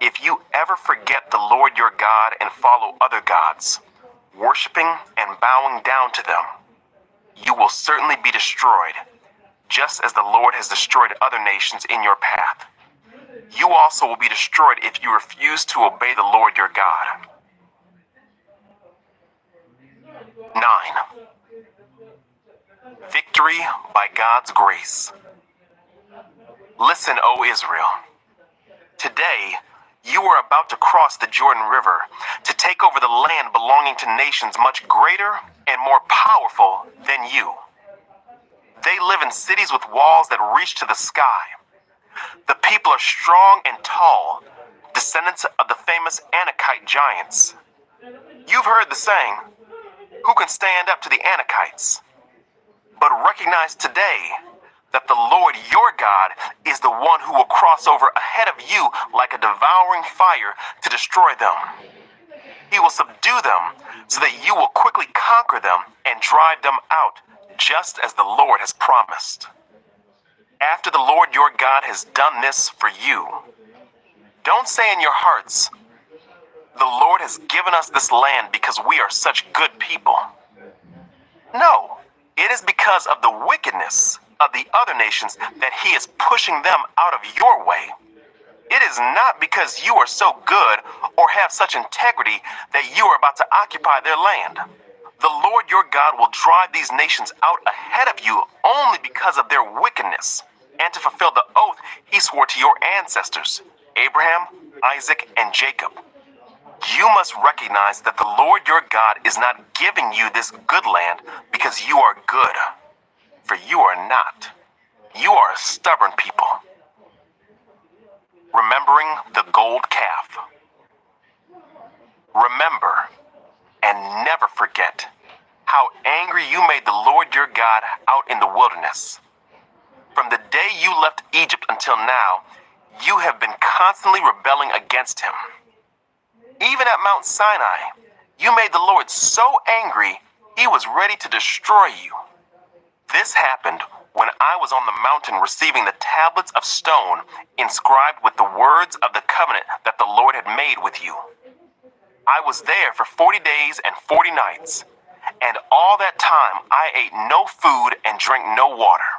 if you ever forget the Lord your God and follow other gods, worshiping and bowing down to them, you will certainly be destroyed, just as the Lord has destroyed other nations in your path. You also will be destroyed if you refuse to obey the Lord your God. 9. Victory by God's grace. Listen, O Israel. Today, you are about to cross the Jordan River to take over the land belonging to nations much greater and more powerful than you. They live in cities with walls that reach to the sky. The people are strong and tall, descendants of the famous Anakite giants. You've heard the saying, "Who can stand up to the Anakites?" But recognize today that the Lord your God is the one who will cross over ahead of you like a devouring fire to destroy them. He will subdue them so that you will quickly conquer them and drive them out, just as the Lord has promised. After the Lord your God has done this for you, don't say in your hearts, "The Lord has given us this land because we are such good people." No, it is because of the wickedness of the other nations that he is pushing them out of your way. It is not because you are so good or have such integrity that you are about to occupy their land. The Lord your God will drive these nations out ahead of you only because of their wickedness and to fulfill the oath he swore to your ancestors, Abraham, Isaac, and Jacob. You must recognize that the Lord your God is not giving you this good land because you are good, for you are not. You are a stubborn people. Remembering the gold calf. Remember and never forget how angry you made the Lord your God out in the wilderness. From the day you left Egypt until now, you have been constantly rebelling against him. Even at Mount Sinai, you made the Lord so angry, he was ready to destroy you. This happened when I was on the mountain receiving the tablets of stone inscribed with the words of the covenant that the Lord had made with you. I was there for 40 days and 40 nights, and all that time I ate no food and drank no water.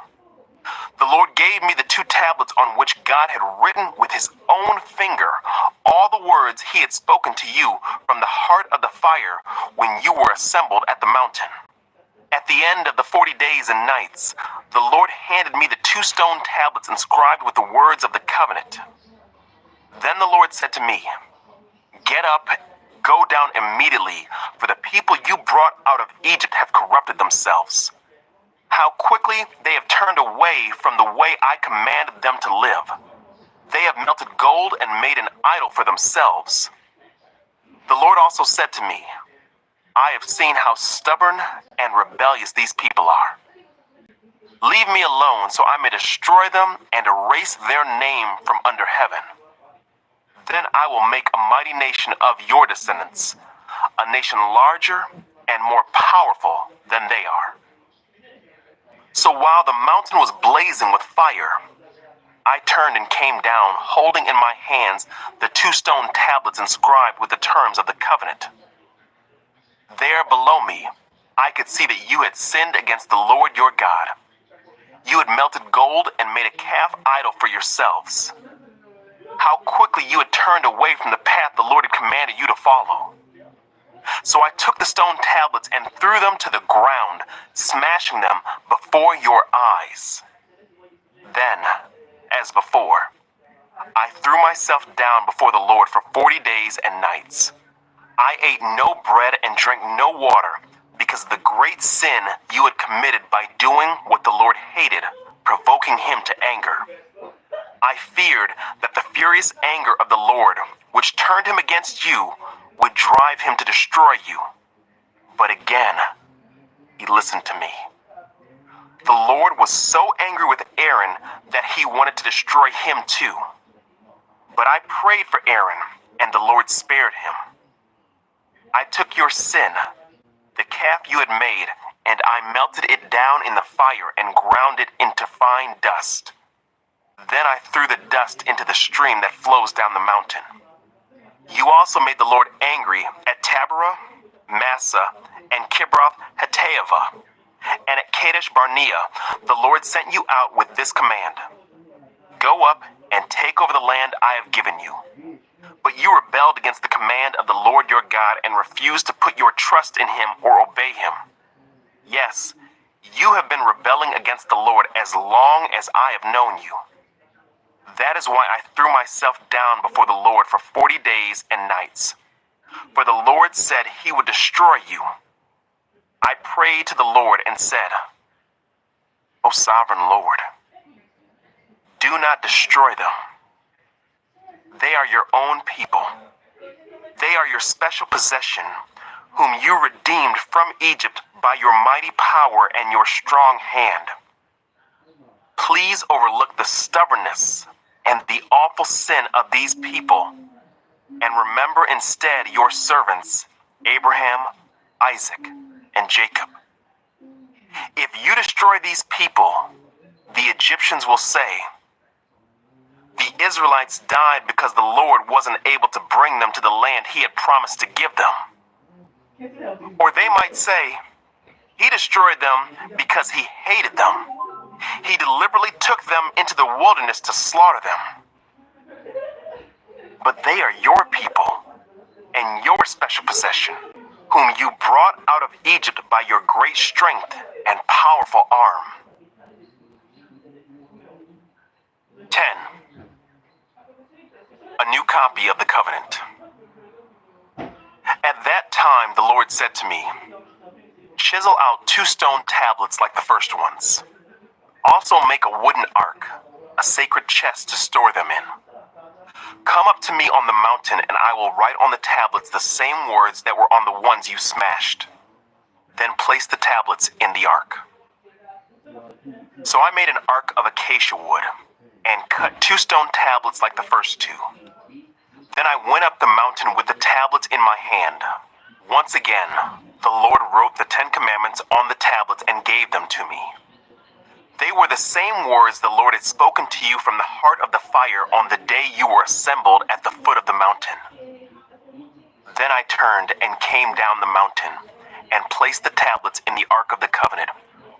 The Lord gave me the 2 tablets on which God had written with his own finger all the words he had spoken to you from the heart of the fire when you were assembled at the mountain. At the end of the 40 days and nights, the Lord handed me the 2 stone tablets inscribed with the words of the covenant. Then the Lord said to me, "Get up, go down immediately, for the people you brought out of Egypt have corrupted themselves. How quickly they have turned away from the way I commanded them to live. They have melted gold and made an idol for themselves." The Lord also said to me, "I have seen how stubborn and rebellious these people are. Leave me alone so I may destroy them and erase their name from under heaven. Then I will make a mighty nation of your descendants, a nation larger and more powerful than they are." So while the mountain was blazing with fire, I turned and came down, holding in my hands the 2 stone tablets inscribed with the terms of the covenant. There below me, I could see that you had sinned against the Lord your God. You had melted gold and made a calf idol for yourselves. How quickly you had turned away from the path the Lord had commanded you to follow. So I took the stone tablets and threw them to the ground, smashing them before your eyes. Then, as before, I threw myself down before the Lord for 40 days and nights. I ate no bread and drank no water because of the great sin you had committed by doing what the Lord hated, provoking him to anger. I feared that the furious anger of the Lord, which turned him against you, would drive him to destroy you. But again, he listened to me. The Lord was so angry with Aaron that he wanted to destroy him too. But I prayed for Aaron, and the Lord spared him. I took your sin, the calf you had made, and I melted it down in the fire and ground it into fine dust. Then I threw the dust into the stream that flows down the mountain. You also made the Lord angry at Taberah, Massa, and Kibroth Hattaavah. And at Kadesh Barnea, the Lord sent you out with this command: Go up and take over the land I have given you. But you rebelled against the command of the Lord your God and refused to put your trust in him or obey him. Yes, you have been rebelling against the Lord as long as I have known you. That is why I threw myself down before the Lord for 40 days and nights. For the Lord said he would destroy you. I prayed to the Lord and said, O sovereign Lord, do not destroy them. They are your own people. They are your special possession, whom you redeemed from Egypt by your mighty power and your strong hand. Please overlook the stubbornness and the awful sin of these people, and remember instead your servants, Abraham, Isaac, and Jacob. If you destroy these people, the Egyptians will say, the Israelites died because the Lord wasn't able to bring them to the land he had promised to give them. Or they might say, he destroyed them because he hated them. He deliberately took them into the wilderness to slaughter them. But they are your people and your special possession, whom you brought out of Egypt by your great strength and powerful arm. 10. A new copy of the covenant. At that time the Lord said to me, Chisel out 2 stone tablets like the first ones. Also make a wooden ark, a sacred chest to store them in. Come up to me on the mountain, and I will write on the tablets the same words that were on the ones you smashed. Then place the tablets in the ark. So I made an ark of acacia wood, and cut 2 stone tablets like the first 2. Then I went up the mountain with the tablets in my hand. Once again, the Lord wrote the 10 commandments on the tablets and gave them to me. They were the same words the Lord had spoken to you from the heart of the fire on the day you were assembled at the foot of the mountain. Then I turned and came down the mountain and placed the tablets in the ark of the covenant,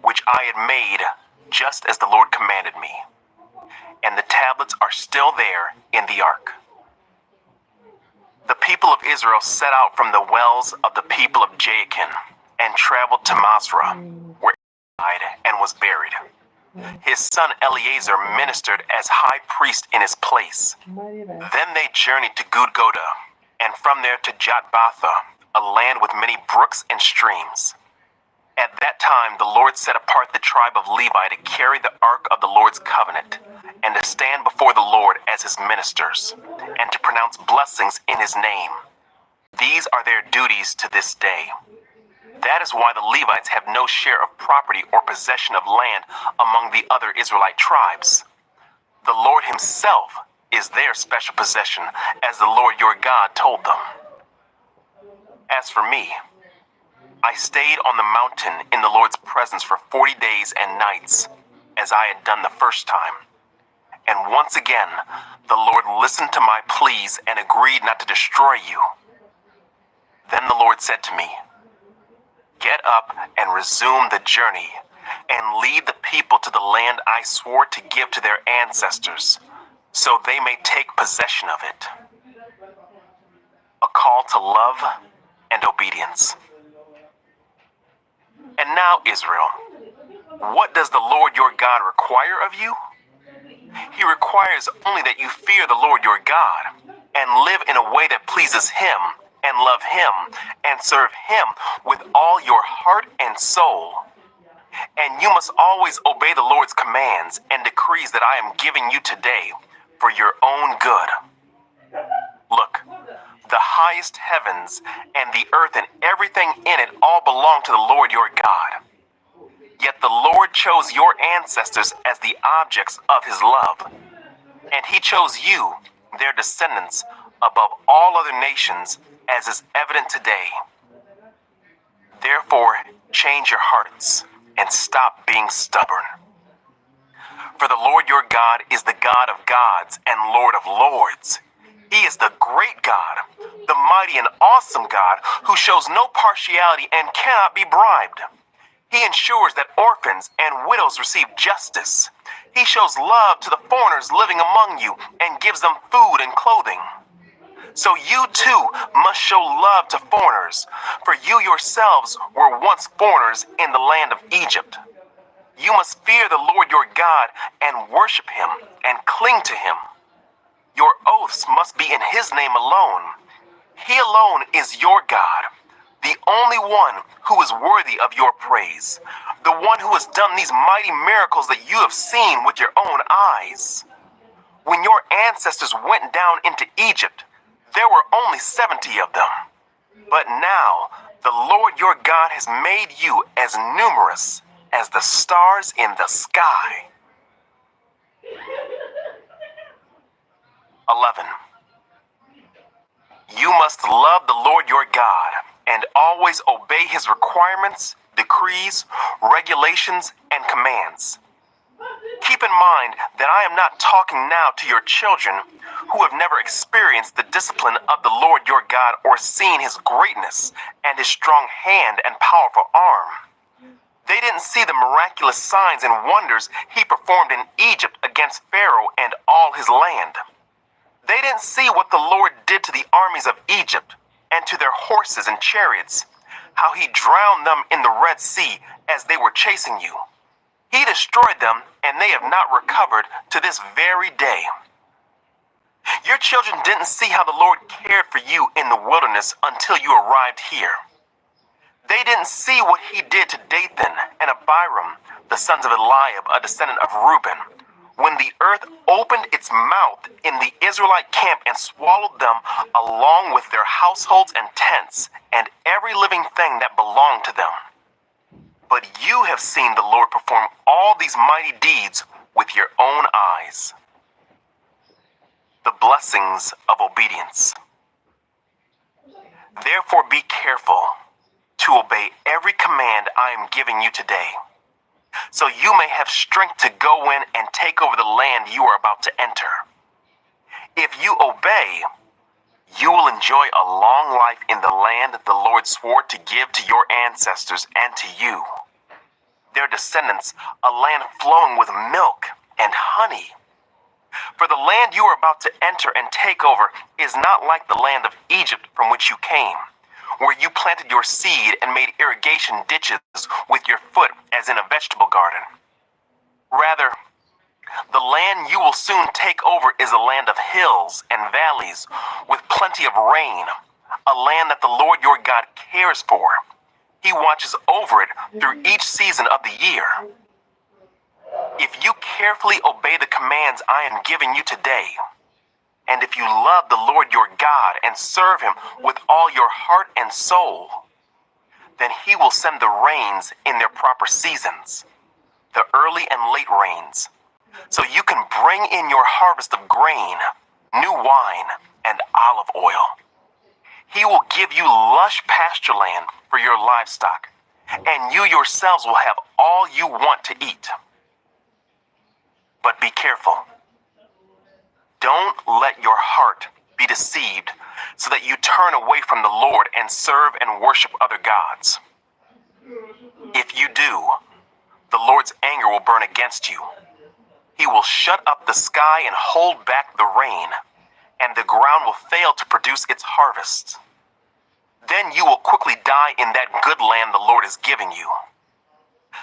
which I had made just as the Lord commanded me. And the tablets are still there in the ark. The people of Israel set out from the wells of the people of Jaakan and traveled to Masrah, where he died and was buried. His son Eleazar ministered as high priest in his place. Then they journeyed to Gudgoda, and from there to Jotbatha, a land with many brooks and streams. At that time the Lord set apart the tribe of Levi to carry the ark of the Lord's covenant, and to stand before the Lord as his ministers, and to pronounce blessings in his name. These are their duties to this day. That is why the Levites have no share of property or possession of land among the other Israelite tribes. The Lord himself is their special possession, as the Lord your God told them. As for me, I stayed on the mountain in the Lord's presence for 40 days and nights, as I had done the first time. And once again, the Lord listened to my pleas and agreed not to destroy you. Then the Lord said to me, Get up and resume the journey, and lead the people to the land I swore to give to their ancestors, so they may take possession of it. A call to love and obedience. And now, Israel, what does the Lord your God require of you? He requires only that you fear the Lord your God, and live in a way that pleases him, and love him, and serve him with all your heart and soul. And you must always obey the Lord's commands and decrees that I am giving you today for your own good. Look, the highest heavens and the earth and everything in it all belong to the Lord your God. Yet the Lord chose your ancestors as the objects of his love. And he chose you, their descendants above all other nations, as is evident today. Therefore, change your hearts and stop being stubborn. For the Lord your God is the God of gods and Lord of lords. He is the great God, the mighty and awesome God who shows no partiality and cannot be bribed. He ensures that orphans and widows receive justice. He shows love to the foreigners living among you and gives them food and clothing. So you too must show love to foreigners, for you yourselves were once foreigners in the land of Egypt. You must fear the Lord your God and worship him and cling to him. Your oaths must be in his name alone. He alone is your God, the only one who is worthy of your praise, the one who has done these mighty miracles that you have seen with your own eyes. When your ancestors went down into Egypt, there were only 70 of them. But now the Lord your God has made you as numerous as the stars in the sky. 11. You must love the Lord your God and always obey his requirements, decrees, regulations, and commands. Keep in mind that I am not talking now to your children who have never experienced the discipline of the Lord your God or seen his greatness and his strong hand and powerful arm. They didn't see the miraculous signs and wonders he performed in Egypt against Pharaoh and all his land. They didn't see what the Lord did to the armies of Egypt and to their horses and chariots, how he drowned them in the Red Sea as they were chasing you. He destroyed them, and they have not recovered to this very day. Your children didn't see how the Lord cared for you in the wilderness until you arrived here. They didn't see what he did to Dathan and Abiram, the sons of Eliab, a descendant of Reuben, when the earth opened its mouth in the Israelite camp and swallowed them along with their households and tents and every living thing that belonged to them. But you have seen the Lord perform all these mighty deeds with your own eyes. The blessings of obedience. Therefore be careful to obey every command I am giving you today, so you may have strength to go in and take over the land you are about to enter. If you obey, you will enjoy a long life in the land the Lord swore to give to your ancestors and to you, their descendants, a land flowing with milk and honey. For the land you are about to enter and take over is not like the land of Egypt from which you came, where you planted your seed and made irrigation ditches with your foot as in a vegetable garden. Rather, the land you will soon take over is a land of hills and valleys with plenty of rain, a land that the Lord your God cares for. He watches over it through each season of the year. If you carefully obey the commands I am giving you today, and if you love the Lord your God and serve him with all your heart and soul, then he will send the rains in their proper seasons, the early and late rains, so you can bring in your harvest of grain, new wine, and olive oil. He will give you lush pasture land for your livestock, and you yourselves will have all you want to eat. But be careful. Don't let your heart be deceived so that you turn away from the Lord and serve and worship other gods. If you do, the Lord's anger will burn against you. He will shut up the sky and hold back the rain, and the ground will fail to produce its harvest. Then you will quickly die in that good land the Lord is giving you.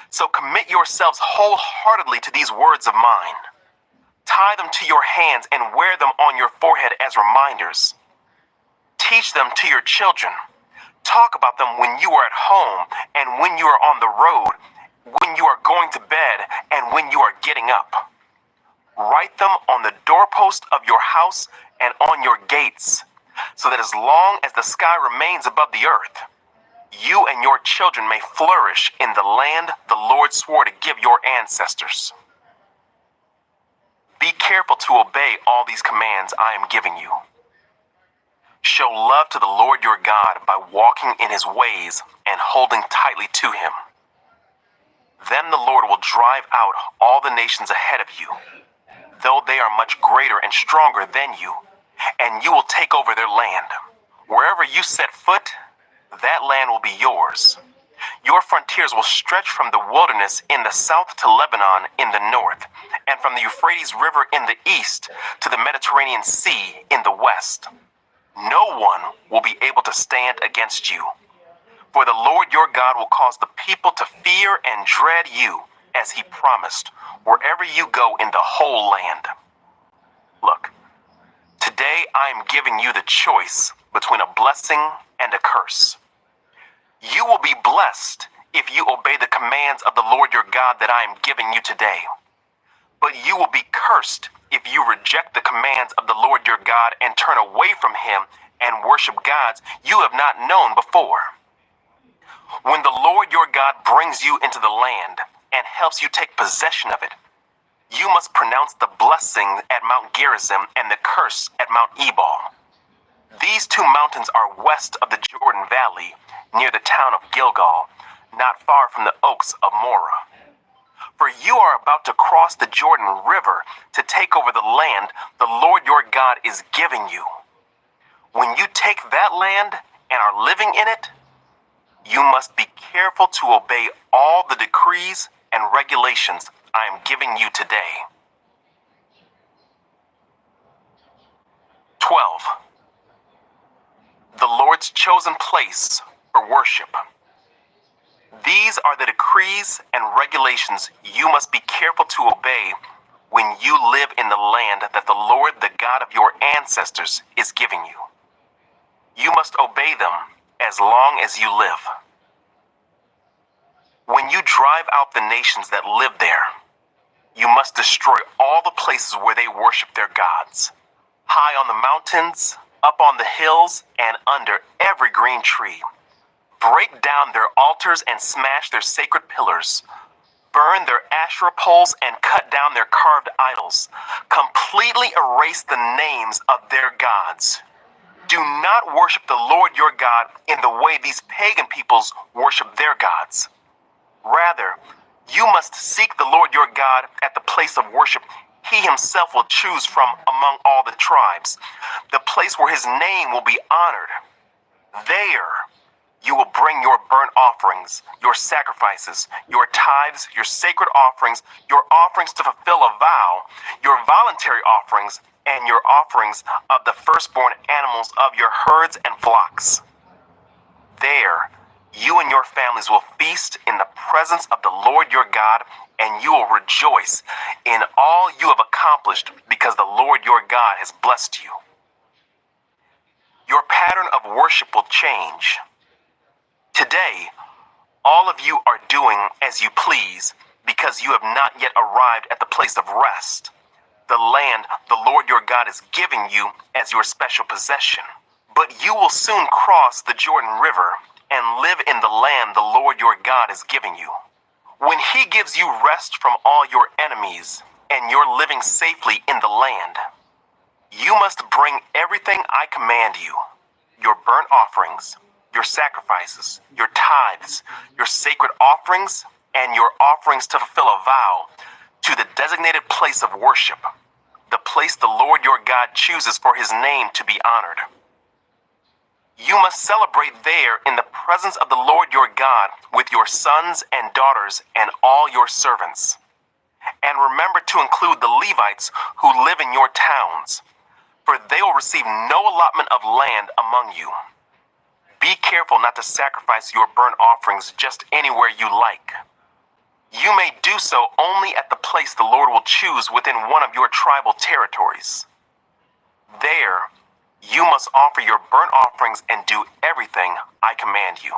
So commit yourselves wholeheartedly to these words of mine. Tie them to your hands and wear them on your forehead as reminders. Teach them to your children. Talk about them when you are at home and when you are on the road, when you are going to bed and when you are getting up. Write them on the doorpost of your house and on your gates, so that as long as the sky remains above the earth, you and your children may flourish in the land the Lord swore to give your ancestors. Be Be careful to obey all these commands I am giving you. Show love to the Lord your God by walking in his ways and holding tightly to him. Then the Lord will drive out all the nations ahead of you, though they are much greater and stronger than you, and you will take over their land. Wherever you set foot, that land will be yours. Your frontiers will stretch from the wilderness in the south to Lebanon in the north, and from the Euphrates River in the east to the Mediterranean Sea in the west. No one will be able to stand against you. For the Lord your God will cause the people to fear and dread you, as he promised, wherever you go in the whole land. Look, today I am giving you the choice between a blessing and a curse. You will be blessed if you obey the commands of the Lord your God that I am giving you today. But you will be cursed if you reject the commands of the Lord your God and turn away from him and worship gods you have not known before. When the Lord your God brings you into the land and helps you take possession of it, you must pronounce the blessing at Mount Gerizim and the curse at Mount Ebal. These two mountains are west of the Jordan Valley, near the town of Gilgal, not far from the oaks of Morah. For you are about to cross the Jordan River to take over the land the Lord your God is giving you. When you take that land and are living in it, you must be careful to obey all the decrees and regulations I am giving you today. 12. The Lord's chosen place for worship. These are the decrees and regulations you must be careful to obey when you live in the land that the Lord, the God of your ancestors, is giving you. You must obey them as long as you live. When you drive out the nations that live there, you must destroy all the places where they worship their gods, high on the mountains, up on the hills, and under every green tree. Break down their altars and smash their sacred pillars. Burn their Asherah poles and cut down their carved idols. Completely erase the names of their gods. Do not worship the Lord your God in the way these pagan peoples worship their gods. Rather, you must seek the Lord your God at the place of worship he himself will choose from among all the tribes, the place where his name will be honored. There, you will bring your burnt offerings, your sacrifices, your tithes, your sacred offerings, your offerings to fulfill a vow, your voluntary offerings, and your offerings of the firstborn animals of your herds and flocks. There, you and your families will feast in the presence of the Lord your God, and you will rejoice in all you have accomplished because the Lord your God has blessed you. Your pattern of worship will change. Today, all of you are doing as you please because you have not yet arrived at the place of rest, the land the Lord your God is giving you as your special possession. But you will soon cross the Jordan River and live in the land the Lord your God is giving you. When he gives you rest from all your enemies and you're living safely in the land, you must bring everything I command you, your burnt offerings, your sacrifices, your tithes, your sacred offerings, and your offerings to fulfill a vow, to the designated place of worship, the place the Lord your God chooses for his name to be honored. You must celebrate there in the presence of the Lord your God with your sons and daughters and all your servants. And remember to include the Levites who live in your towns, for they will receive no allotment of land among you. Be careful not to sacrifice your burnt offerings just anywhere you like. You may do so only at the place the Lord will choose within one of your tribal territories. There, you must offer your burnt offerings and do everything I command you.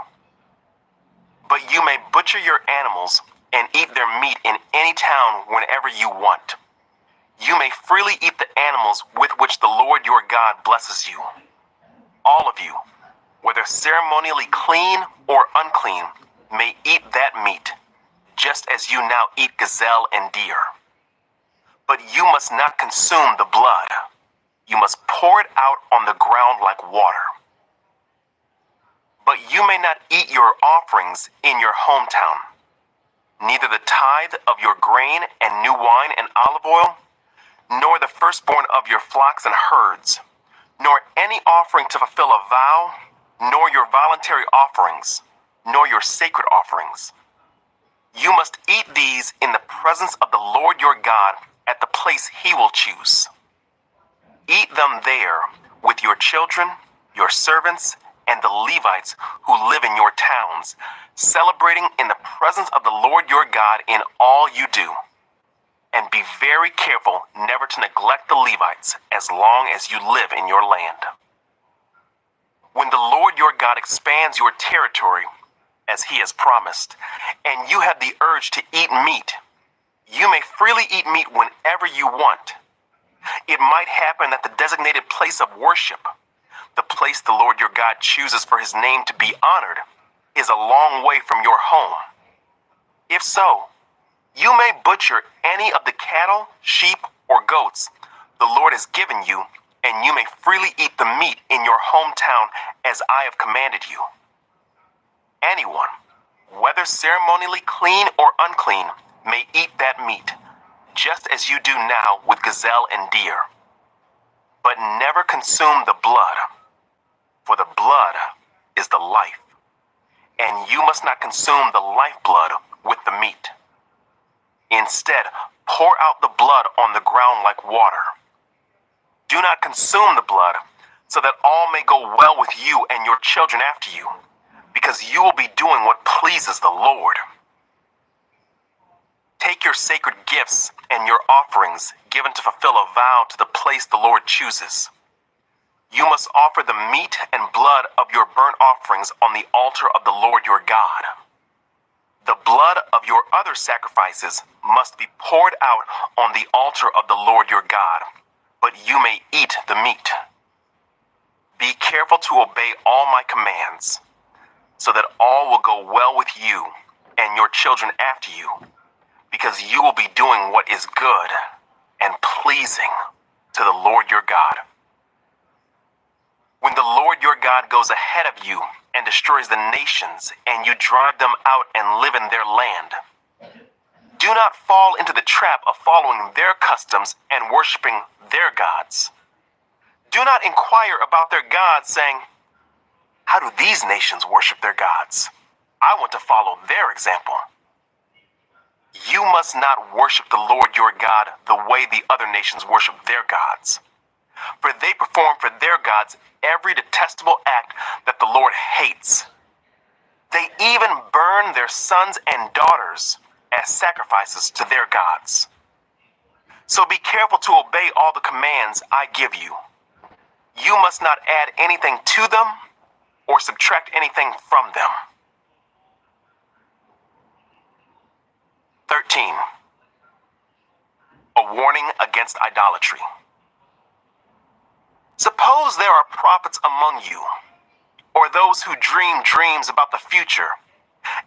But you may butcher your animals and eat their meat in any town whenever you want. You may freely eat the animals with which the Lord your God blesses you. All of you, whether ceremonially clean or unclean, may eat that meat, just as you now eat gazelle and deer. But you must not consume the blood. You must pour it out on the ground like water. But you may not eat your offerings in your hometown, neither the tithe of your grain and new wine and olive oil, nor the firstborn of your flocks and herds, nor any offering to fulfill a vow, nor your voluntary offerings, nor your sacred offerings. You must eat these in the presence of the Lord your God at the place he will choose. Eat them there with your children, your servants, and the Levites who live in your towns, celebrating in the presence of the Lord your God in all you do. And be very careful never to neglect the Levites as long as you live in your land. When the Lord your God expands your territory, as he has promised, and you have the urge to eat meat, you may freely eat meat whenever you want. It might happen that the designated place of worship, the place the Lord your God chooses for his name to be honored, is a long way from your home. If so, you may butcher any of the cattle, sheep, or goats the Lord has given you, and you may freely eat the meat in your hometown as I have commanded you. Anyone, whether ceremonially clean or unclean, may eat that meat, just as you do now with gazelle and deer. But never consume the blood, for the blood is the life, and you must not consume the lifeblood with the meat. Instead, pour out the blood on the ground like water. Do not consume the blood, so that all may go well with you and your children after you, because you will be doing what pleases the Lord. Take your sacred gifts and your offerings given to fulfill a vow to the place the Lord chooses. You must offer the meat and blood of your burnt offerings on the altar of the Lord your God. The blood of your other sacrifices must be poured out on the altar of the Lord your God, but you may eat the meat. Be careful to obey all my commands, so that all will go well with you and your children after you, because you will be doing what is good and pleasing to the Lord your God. When the Lord your God goes ahead of you and destroys the nations, and you drive them out and live in their land, do not fall into the trap of following their customs and worshiping their gods. Do not inquire about their gods, saying, "How do these nations worship their gods? I want to follow their example." You must not worship the Lord your God the way the other nations worship their gods, for they perform for their gods every detestable act that the Lord hates. They even burn their sons and daughters as sacrifices to their gods. So be careful to obey all the commands I give you. You must not add anything to them or subtract anything from them. 13. A warning against idolatry. Suppose there are prophets among you, or those who dream dreams about the future,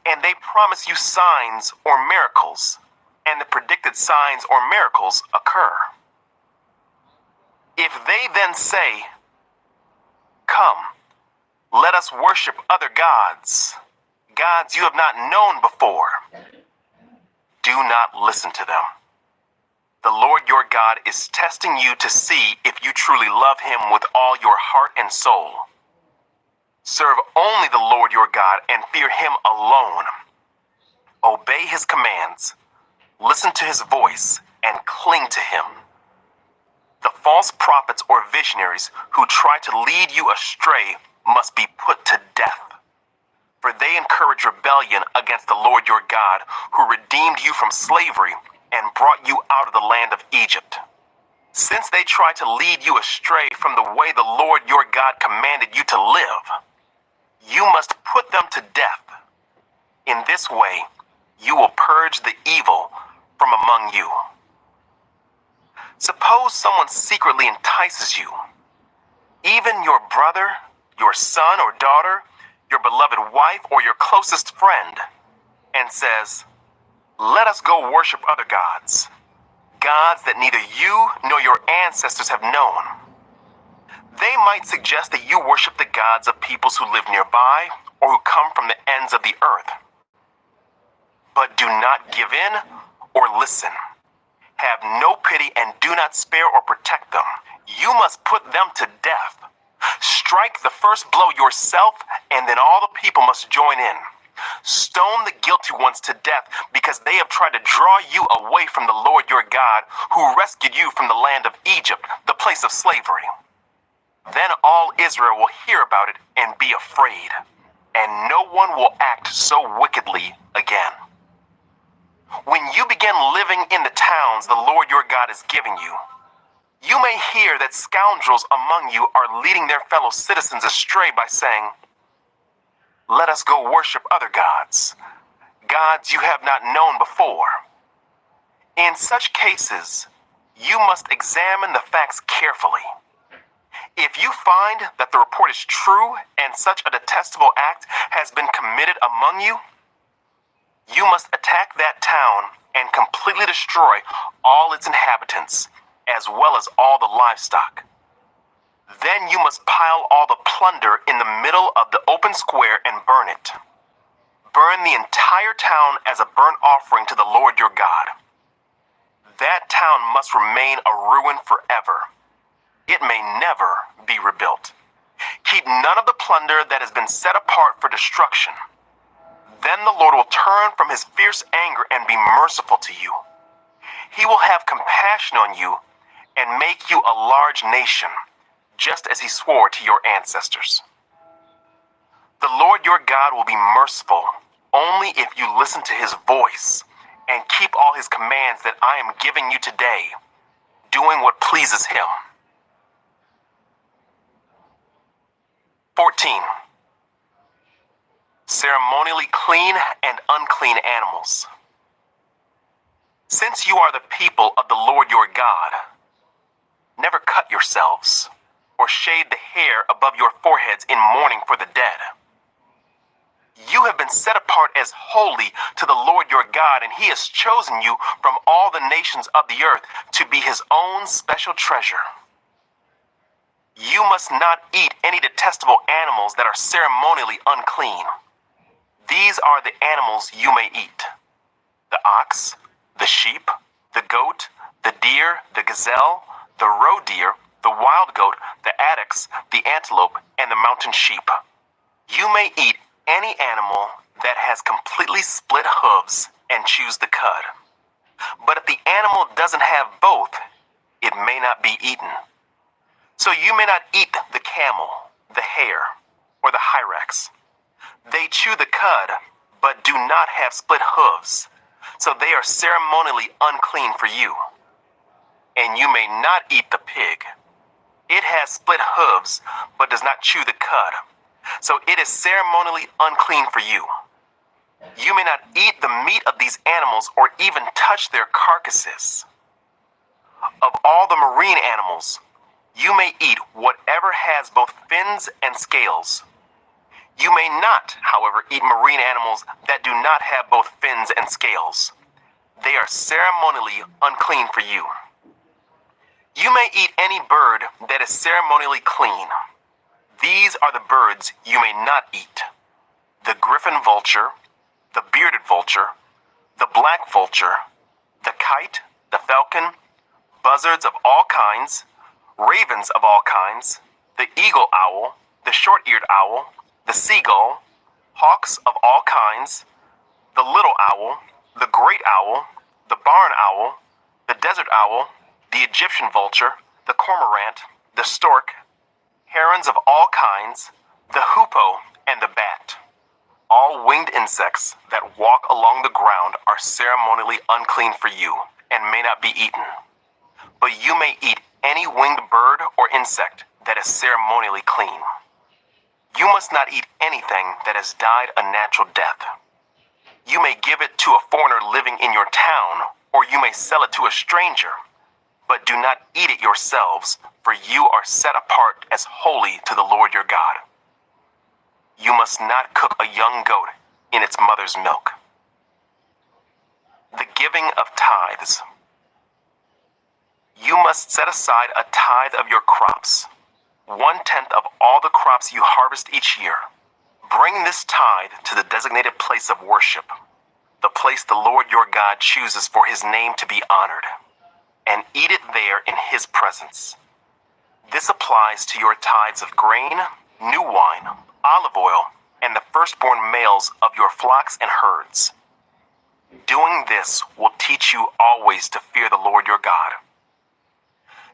and they promise you signs or miracles, and the predicted signs or miracles occur. If they then say, "Come, let us worship other gods, gods you have not known before," do not listen to them. The Lord your God is testing you to see if you truly love him with all your heart and soul. Serve only the Lord your God and fear him alone. Obey his commands, listen to his voice, and cling to him. The false prophets or visionaries who try to lead you astray must be put to death, for they encourage rebellion against the Lord your God, who redeemed you from slavery and brought you out of the land of Egypt. Since they try to lead you astray from the way the Lord your God commanded you to live, you must put them to death. In this way, you will purge the evil from among you. Suppose someone secretly entices you, even your brother, your son or daughter, your beloved wife, or your closest friend, and says, "Let us go worship other gods." gods that neither you nor your ancestors have known. They might suggest that you worship the gods of peoples who live nearby or who come from the ends of the earth. But do not give in or listen. Have no pity and do not spare or protect them. You must put them to death. Strike the first blow yourself, and then all the people must join in. Stone the guilty ones to death because they have tried to draw you away from the Lord your God, who rescued you from the land of Egypt, the place of slavery. Then all Israel will hear about it and be afraid, and no one will act so wickedly again. When you begin living in the towns the Lord your God is giving you, you may hear that scoundrels among you are leading their fellow citizens astray by saying, "Let us go worship other gods, gods you have not known before." In such cases, you must examine the facts carefully. If you find that the report is true and such a detestable act has been committed among you, you must attack that town and completely destroy all its inhabitants, as well as all the livestock. Then you must pile all the plunder in the middle of the open square and burn it. Burn the entire town as a burnt offering to the Lord your God. That town must remain a ruin forever. It may never be rebuilt. Keep none of the plunder that has been set apart for destruction. Then the Lord will turn from his fierce anger and be merciful to you. He will have compassion on you and make you a large nation, just as he swore to your ancestors. The Lord your God will be merciful only if you listen to his voice and keep all his commands that I am giving you today, doing what pleases him. 14. Ceremonially clean and unclean animals. Since you are the people of the Lord your God, never cut yourselves or shave the hair above your foreheads in mourning for the dead. You have been set apart as holy to the Lord your God, and he has chosen you from all the nations of the earth to be his own special treasure. You must not eat any detestable animals that are ceremonially unclean. These are the animals you may eat: the ox, the sheep, the goat, the deer, the gazelle, the roe deer, the wild goat, the addax, the antelope, and the mountain sheep. You may eat any animal that has completely split hooves and chews the cud. But if the animal doesn't have both, it may not be eaten. So you may not eat the camel, the hare, or the hyrax. They chew the cud, but do not have split hooves, so they are ceremonially unclean for you. And you may not eat the pig. It has split hooves, but does not chew the cud, so it is ceremonially unclean for you. You may not eat the meat of these animals or even touch their carcasses. Of all the marine animals, you may eat whatever has both fins and scales. You may not, however, eat marine animals that do not have both fins and scales. They are ceremonially unclean for you. You may eat any bird that is ceremonially clean. These are the birds you may not eat: the griffin vulture, the bearded vulture, the black vulture, the kite, the falcon, buzzards of all kinds, ravens of all kinds, the eagle owl, the short-eared owl, the seagull, hawks of all kinds, the little owl, the great owl, the barn owl, the desert owl, the Egyptian vulture, the cormorant, the stork, herons of all kinds, the hoopoe, and the bat. All winged insects that walk along the ground are ceremonially unclean for you and may not be eaten. But you may eat any winged bird or insect that is ceremonially clean. You must not eat anything that has died a natural death. You may give it to a foreigner living in your town, or you may sell it to a stranger, but do not eat it yourselves, for you are set apart as holy to the Lord your God. You must not cook a young goat in its mother's milk. The giving of tithes. You must set aside a tithe of your crops, 1/10 of all the crops you harvest each year. Bring this tithe to the designated place of worship, the place the Lord your God chooses for his name to be honored, and eat it there in his presence. This applies to your tithes of grain, new wine, olive oil, and the firstborn males of your flocks and herds. Doing this will teach you always to fear the Lord your God.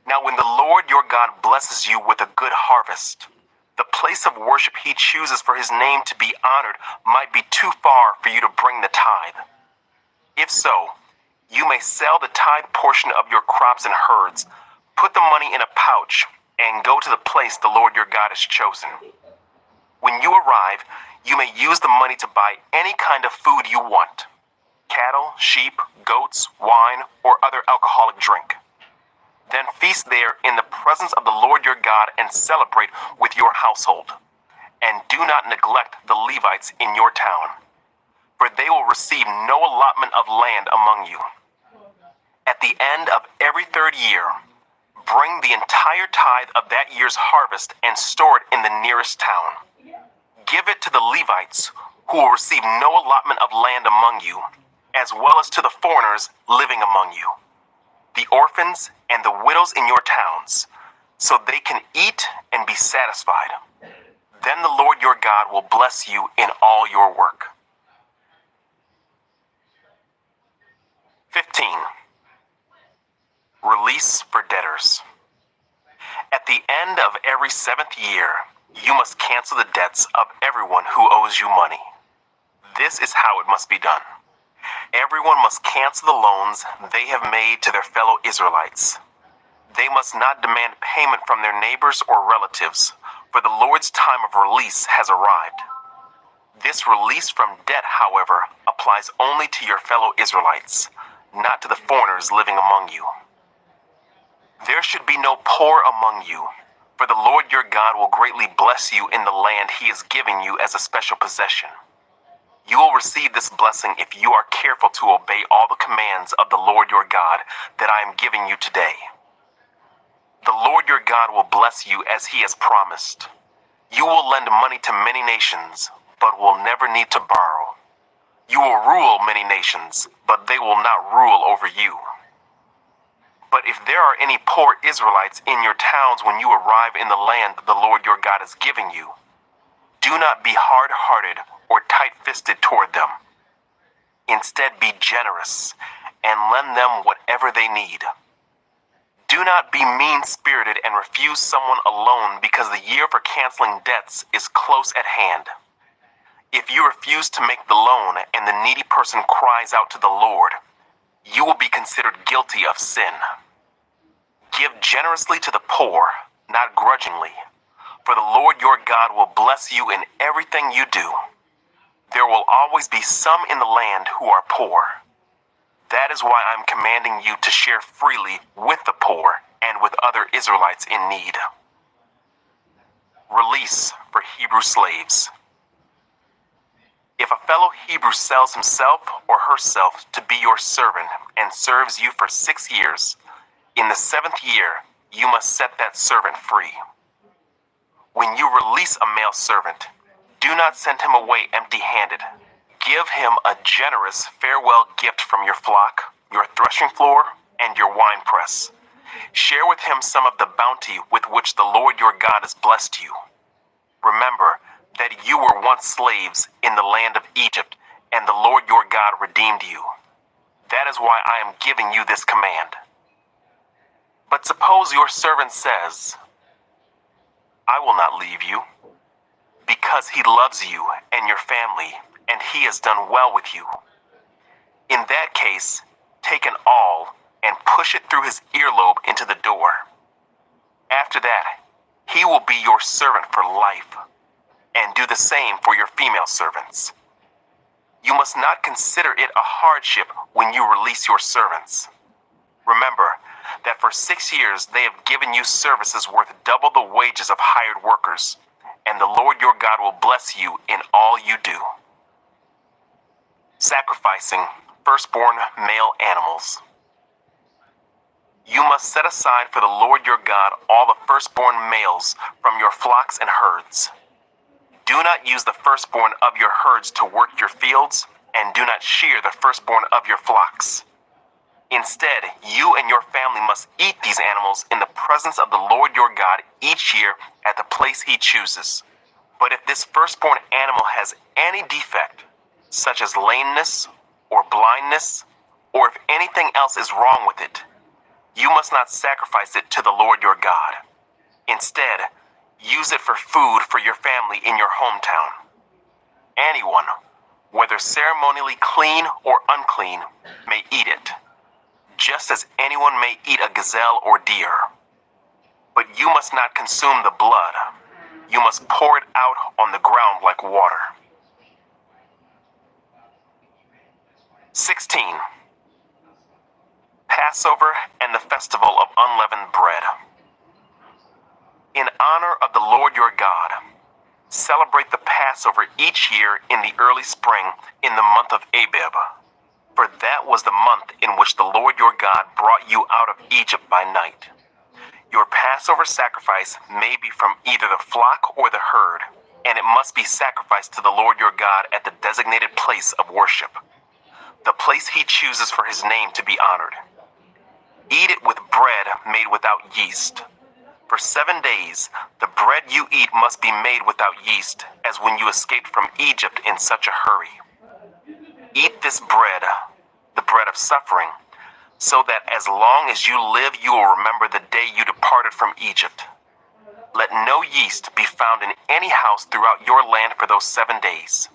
Now, when the Lord your God blesses you with a good harvest, the place of worship he chooses for his name to be honored might be too far for you to bring the tithe. If so, you may sell the tithe portion of your crops and herds, put the money in a pouch, and go to the place the Lord your God has chosen. When you arrive, you may use the money to buy any kind of food you want: cattle, sheep, goats, wine, or other alcoholic drink. Then feast there in the presence of the Lord your God and celebrate with your household. And do not neglect the Levites in your town, for they will receive no allotment of land among you. At the end of every third year, bring the entire tithe of that year's harvest and store it in the nearest town. Give it to the Levites, who will receive no allotment of land among you, as well as to the foreigners living among you, the orphans and the widows in your towns, so they can eat and be satisfied. Then the Lord your God will bless you in all your work. 15. Release for debtors. At the end of every 7th year, you must cancel the debts of everyone who owes you money. This is how it must be done. Everyone must cancel the loans they have made to their fellow Israelites. They must not demand payment from their neighbors or relatives, for the Lord's time of release has arrived. This release from debt, however, applies only to your fellow Israelites, not to the foreigners living among you. There should be no poor among you, for the Lord your God will greatly bless you in the land he is giving you as a special possession. You will receive this blessing if you are careful to obey all the commands of the Lord your God that I am giving you today. The Lord your God will bless you as he has promised. You will lend money to many nations, but will never need to borrow. You will rule many nations, but they will not rule over you. But if there are any poor Israelites in your towns when you arrive in the land the Lord your God is giving you, do not be hard-hearted or tight-fisted toward them. Instead, be generous and lend them whatever they need. Do not be mean-spirited and refuse someone a loan because the year for canceling debts is close at hand. If you refuse to make the loan and the needy person cries out to the Lord, you will be considered guilty of sin. Give generously to the poor, not grudgingly, for the Lord your God will bless you in everything you do. There will always be some in the land who are poor. That is why I'm commanding you to share freely with the poor and with other Israelites in need. Release for Hebrew slaves. If a fellow Hebrew sells himself or herself to be your servant and serves you for 6 years, in the 7th year you must set that servant free. When you release a male servant, do not send him away empty-handed. Give him a generous farewell gift from your flock, your threshing floor, and your winepress. Share with him some of the bounty with which the Lord your God has blessed you. Remember that you were once slaves in the land of Egypt, and the Lord your God redeemed you. That is why I am giving you this command. But suppose your servant says, I will not leave you, because he loves you and your family, and he has done well with you. In that case, take an awl and push it through his earlobe into the door. After that, he will be your servant for life, and do the same for your female servants. You must not consider it a hardship when you release your servants. Remember that for 6 years they have given you services worth double the wages of hired workers, and the Lord your God will bless you in all you do. Sacrificing firstborn male animals. You must set aside for the Lord your God all the firstborn males from your flocks and herds. Do not use the firstborn of your herds to work your fields, and do not shear the firstborn of your flocks. Instead, you and your family must eat these animals in the presence of the Lord your God each year at the place he chooses. But if this firstborn animal has any defect, such as lameness or blindness, or if anything else is wrong with it, you must not sacrifice it to the Lord your God. Instead, use it for food for your family in your hometown. Anyone, whether ceremonially clean or unclean, may eat it, just as anyone may eat a gazelle or deer. But you must not consume the blood. You must pour it out on the ground like water. 16. Passover and the Festival of Unleavened Bread. In honor of the Lord your God, celebrate the Passover each year in the early spring in the month of Abib, for that was the month in which the Lord your God brought you out of Egypt by night. Your Passover sacrifice may be from either the flock or the herd, and it must be sacrificed to the Lord your God at the designated place of worship, the place he chooses for his name to be honored. Eat it with bread made without yeast. For 7 days, the bread you eat must be made without yeast, as when you escaped from Egypt in such a hurry. Eat this bread, the bread of suffering, so that as long as you live, you will remember the day you departed from Egypt. Let no yeast be found in any house throughout your land for those 7 days.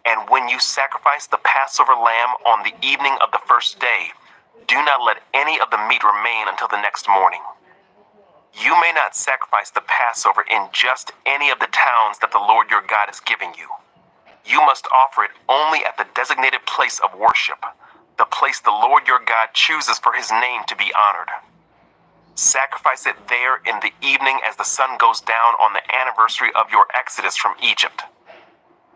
And when you sacrifice the Passover lamb on the evening of the first day, do not let any of the meat remain until the next morning. You may not sacrifice the Passover in just any of the towns that the Lord your God is giving you. You must offer it only at the designated place of worship, the place the Lord your God chooses for his name to be honored. Sacrifice it there in the evening as the sun goes down on the anniversary of your exodus from Egypt.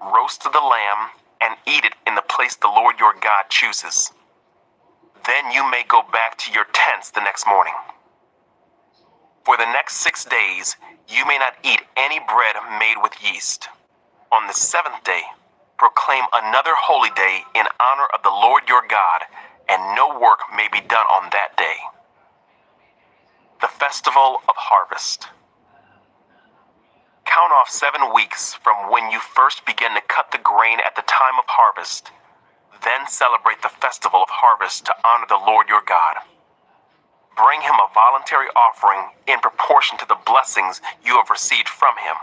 Roast the lamb and eat it in the place the Lord your God chooses. Then you may go back to your tents the next morning. For the next 6 days, you may not eat any bread made with yeast. On the 7th day, proclaim another holy day in honor of the Lord your God, and no work may be done on that day. The Festival of Harvest. Count off 7 weeks from when you first begin to cut the grain at the time of harvest. Then celebrate the Festival of Harvest to honor the Lord your God. Bring him a voluntary offering in proportion to the blessings you have received from him.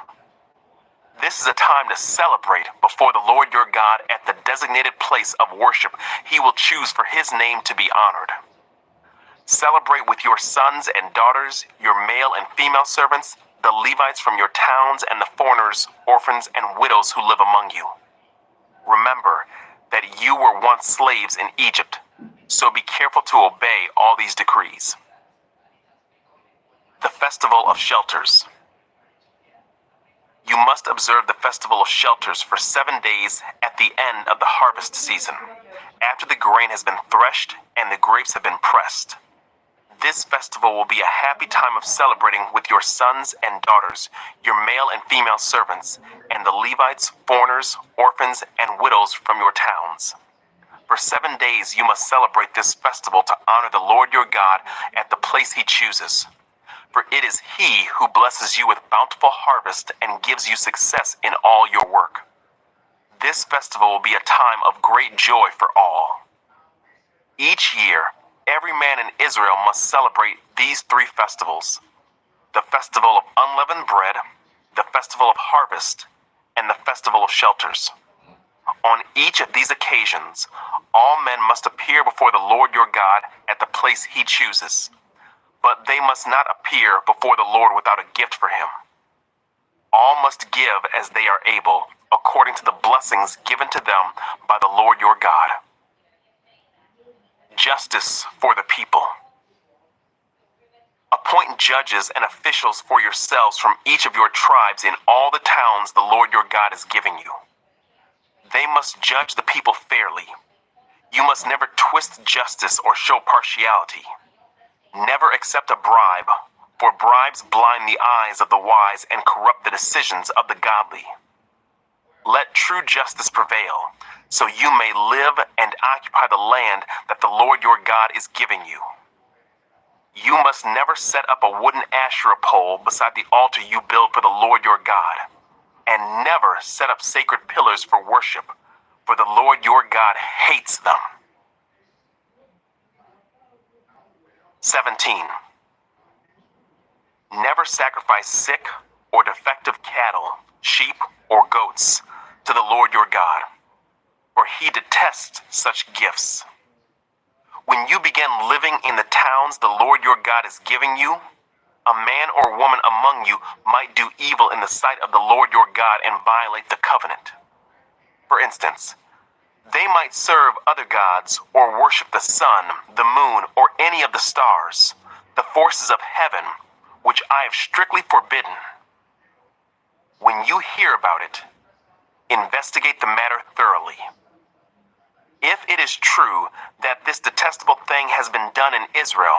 This is a time to celebrate before the Lord your God at the designated place of worship he will choose for his name to be honored. Celebrate with your sons and daughters, your male and female servants, the Levites from your towns, and the foreigners, orphans, and widows who live among you. Remember that you were once slaves in Egypt, so be careful to obey all these decrees. The Festival of Shelters. You must observe the Festival of Shelters for 7 days at the end of the harvest season, after the grain has been threshed and the grapes have been pressed. This festival will be a happy time of celebrating with your sons and daughters, your male and female servants, and the Levites, foreigners, orphans, and widows from your towns. For 7 days you must celebrate this festival to honor the Lord your God at the place he chooses. For it is he who blesses you with bountiful harvest and gives you success in all your work. This festival will be a time of great joy for all. Each year, every man in Israel must celebrate these 3 festivals: the Festival of Unleavened Bread, the Festival of Harvest, and the Festival of Shelters. On each of these occasions, all men must appear before the Lord your God at the place he chooses, but they must not appear before the Lord without a gift for him. All must give as they are able, according to the blessings given to them by the Lord your God. Justice for the people. Appoint judges and officials for yourselves from each of your tribes in all the towns the Lord your God is giving you. They must judge the people fairly. You must never twist justice or show partiality. Never accept a bribe, for bribes blind the eyes of the wise and corrupt the decisions of the godly. Let true justice prevail, so you may live and occupy the land that the Lord your God is giving you. You must never set up a wooden Asherah pole beside the altar you build for the Lord your God, and never set up sacred pillars for worship, for the Lord your God hates them. 17. Never sacrifice sick or defective cattle, sheep, or goats to the Lord your God, for he detests such gifts. When you begin living in the towns the Lord your God is giving you, a man or woman among you might do evil in the sight of the Lord your God and violate the covenant. For instance, they might serve other gods or worship the sun, the moon, or any of the stars, the forces of heaven, which I have strictly forbidden. When you hear about it, investigate the matter thoroughly. If it is true that this detestable thing has been done in Israel,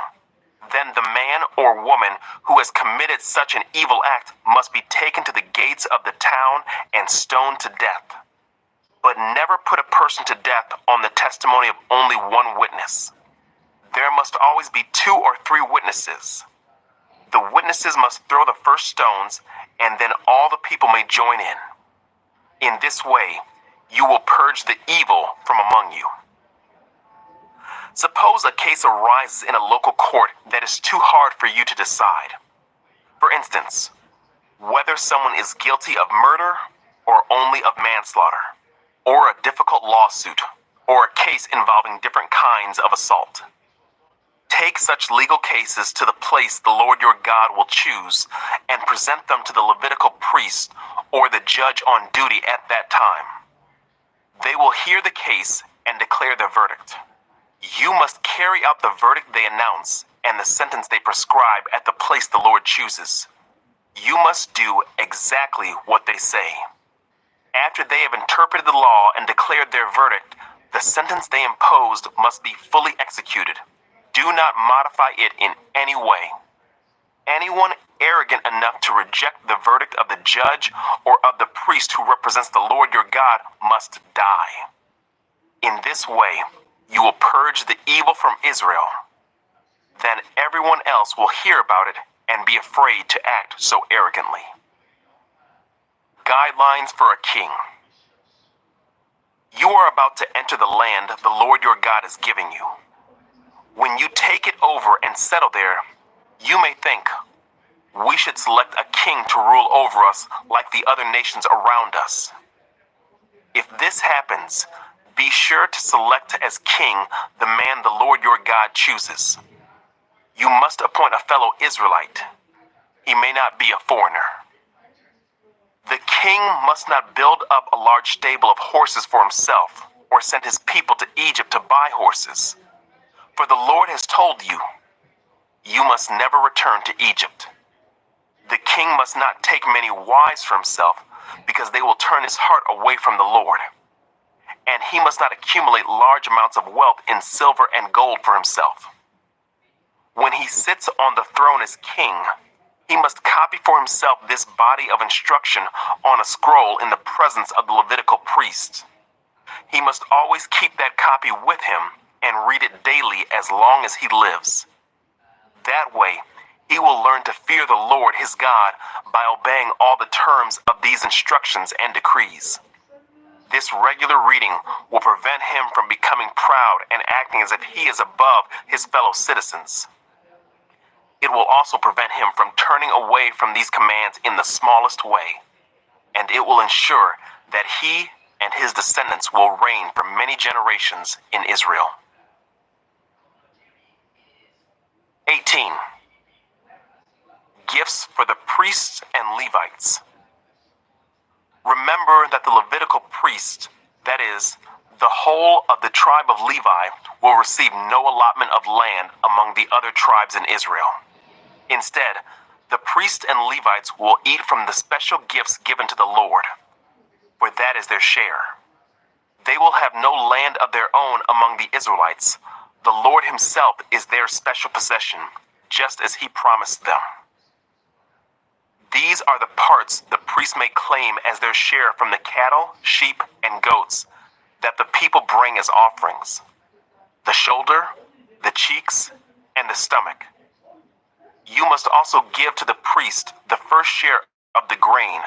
then the man or woman who has committed such an evil act must be taken to the gates of the town and stoned to death. But never put a person to death on the testimony of only one witness. There must always be 2 or 3 witnesses. The witnesses must throw the first stones, and then all the people may join in. In this way, you will purge the evil from among you. Suppose a case arises in a local court that is too hard for you to decide. For instance, whether someone is guilty of murder or only of manslaughter, or a difficult lawsuit, or a case involving different kinds of assault. Take such legal cases to the place the Lord your God will choose and present them to the Levitical priest or the judge on duty at that time. They will hear the case and declare their verdict. You must carry out the verdict they announce and the sentence they prescribe at the place the Lord chooses. You must do exactly what they say. After they have interpreted the law and declared their verdict, the sentence they imposed must be fully executed. Do not modify it in any way. Anyone arrogant enough to reject the verdict of the judge or of the priest who represents the Lord your God must die. In this way, you will purge the evil from Israel. Then everyone else will hear about it and be afraid to act so arrogantly. Guidelines for a king. You are about to enter the land the Lord your God is giving you. When you take it over and settle there, you may think, we should select a king to rule over us like the other nations around us. If this happens, be sure to select as king the man the Lord your God chooses. You must appoint a fellow Israelite. He may not be a foreigner. The king must not build up a large stable of horses for himself or send his people to Egypt to buy horses. For the Lord has told you, you must never return to Egypt. The king must not take many wives for himself, because they will turn his heart away from the Lord. And he must not accumulate large amounts of wealth in silver and gold for himself. When he sits on the throne as king, he must copy for himself this body of instruction on a scroll in the presence of the Levitical priests. He must always keep that copy with him and read it daily as long as he lives. That way, he will learn to fear the Lord his God by obeying all the terms of these instructions and decrees. This regular reading will prevent him from becoming proud and acting as if he is above his fellow citizens. It will also prevent him from turning away from these commands in the smallest way, and it will ensure that he and his descendants will reign for many generations in Israel. 18. Gifts for the priests and Levites. Remember that the Levitical priest, that is, the whole of the tribe of Levi, will receive no allotment of land among the other tribes in Israel. Instead, the priests and Levites will eat from the special gifts given to the Lord, for that is their share. They will have no land of their own among the Israelites. The Lord himself is their special possession, just as he promised them. These are the parts the priest may claim as their share from the cattle, sheep, and goats that the people bring as offerings: the shoulder, the cheeks, and the stomach. You must also give to the priest the first share of the grain,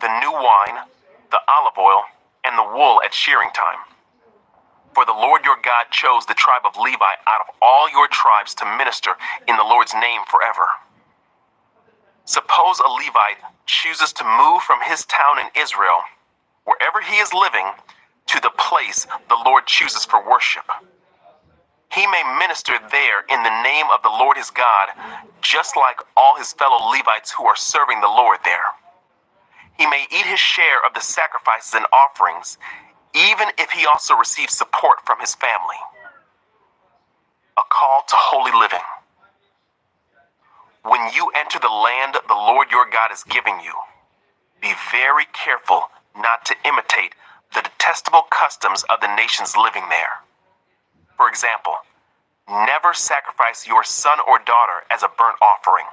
the new wine, the olive oil, and the wool at shearing time. For the Lord your God chose the tribe of Levi out of all your tribes to minister in the Lord's name forever. Suppose a Levite chooses to move from his town in Israel, wherever he is living, to the place the Lord chooses for worship. He may minister there in the name of the Lord his God, just like all his fellow Levites who are serving the Lord there. He may eat his share of the sacrifices and offerings, even if he also receives support from his family. A call to holy living. When you enter the land the Lord your God is giving you, be very careful not to imitate the detestable customs of the nations living there. For example, never sacrifice your son or daughter as a burnt offering.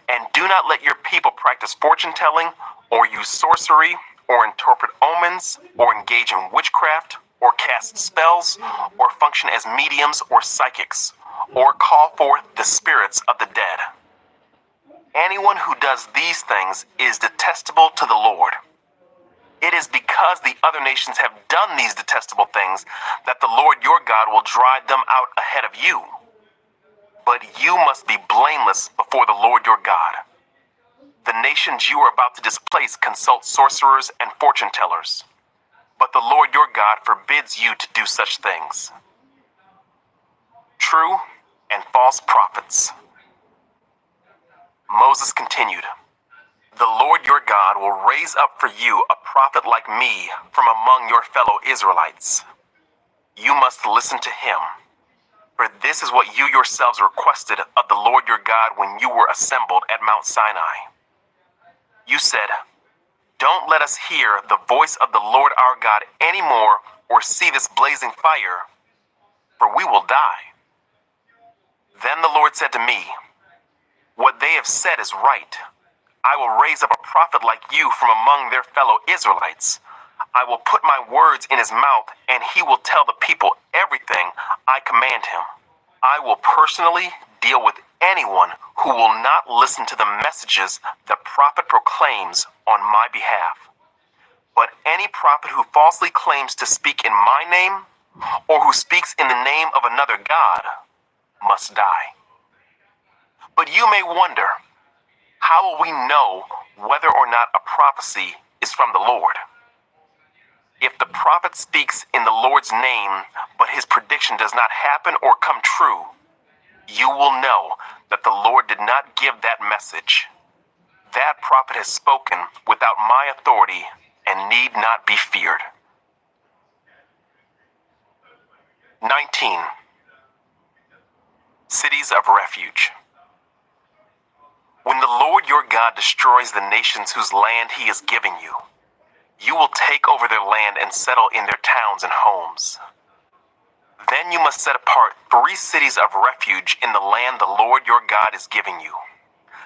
And do not let your people practice fortune-telling, or use sorcery, or interpret omens, or engage in witchcraft, or cast spells, or function as mediums or psychics, or call forth the spirits of the dead. Anyone who does these things is detestable to the Lord. It is because the other nations have done these detestable things that the Lord your God will drive them out ahead of you. But you must be blameless before the Lord your God. The nations you are about to displace consult sorcerers and fortune tellers, but the Lord your God forbids you to do such things. True and false prophets. Moses continued, "The Lord your God will raise up for you a prophet like me from among your fellow Israelites. You must listen to him, for this is what you yourselves requested of the Lord your God when you were assembled at Mount Sinai. You said, 'Don't let us hear the voice of the Lord our God anymore or see this blazing fire, for we will die.' Then the Lord said to me, 'What they have said is right. I will raise up a prophet like you from among their fellow Israelites. I will put my words in his mouth, and he will tell the people everything I command him. I will personally deal with anyone who will not listen to the messages the prophet proclaims on my behalf. But any prophet who falsely claims to speak in my name, or who speaks in the name of another God, must die.' But you may wonder, how will we know whether or not a prophecy is from the Lord? If the prophet speaks in the Lord's name, but his prediction does not happen or come true, you will know that the Lord did not give that message. That prophet has spoken without my authority and need not be feared." 19. Cities of refuge. When the Lord your God destroys the nations whose land he is giving you, you will take over their land and settle in their towns and homes. Then you must set apart 3 cities of refuge in the land the Lord your God is giving you.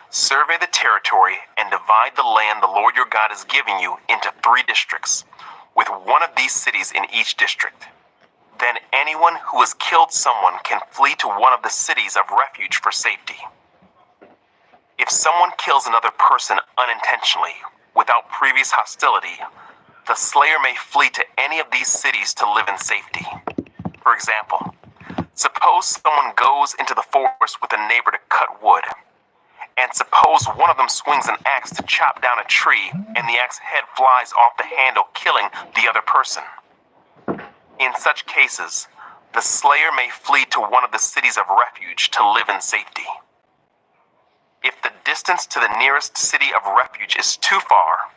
Survey the territory and divide the land the Lord your God is giving you into 3 districts, with one of these cities in each district. Then anyone who has killed someone can flee to one of the cities of refuge for safety. If someone kills another person unintentionally, without previous hostility, the slayer may flee to any of these cities to live in safety. For example, suppose someone goes into the forest with a neighbor to cut wood, and suppose one of them swings an axe to chop down a tree, and the axe head flies off the handle, killing the other person. In such cases, the slayer may flee to one of the cities of refuge to live in safety. If the distance to the nearest city of refuge is too far,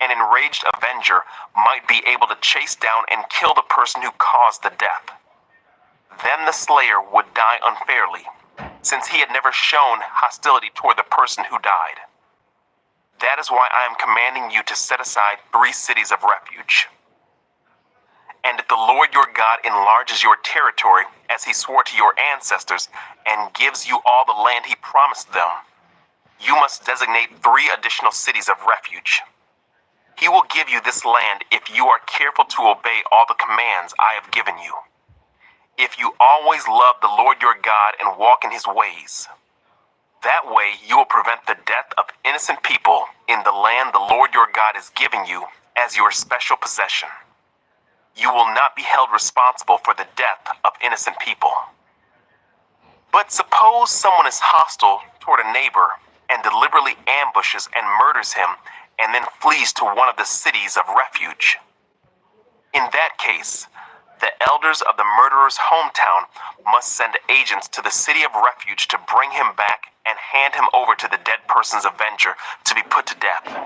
an enraged avenger might be able to chase down and kill the person who caused the death. Then the slayer would die unfairly, since he had never shown hostility toward the person who died. That is why I am commanding you to set aside 3 cities of refuge. And if the Lord your God enlarges your territory as he swore to your ancestors and gives you all the land he promised them, you must designate 3 additional cities of refuge. He will give you this land if you are careful to obey all the commands I have given you. If you always love the Lord your God and walk in his ways. That way you will prevent the death of innocent people in the land the Lord your God is giving you as your special possession. You will not be held responsible for the death of innocent people. But suppose someone is hostile toward a neighbor and deliberately ambushes and murders him and then flees to one of the cities of refuge. In that case, the elders of the murderer's hometown must send agents to the city of refuge to bring him back and hand him over to the dead person's avenger to be put to death.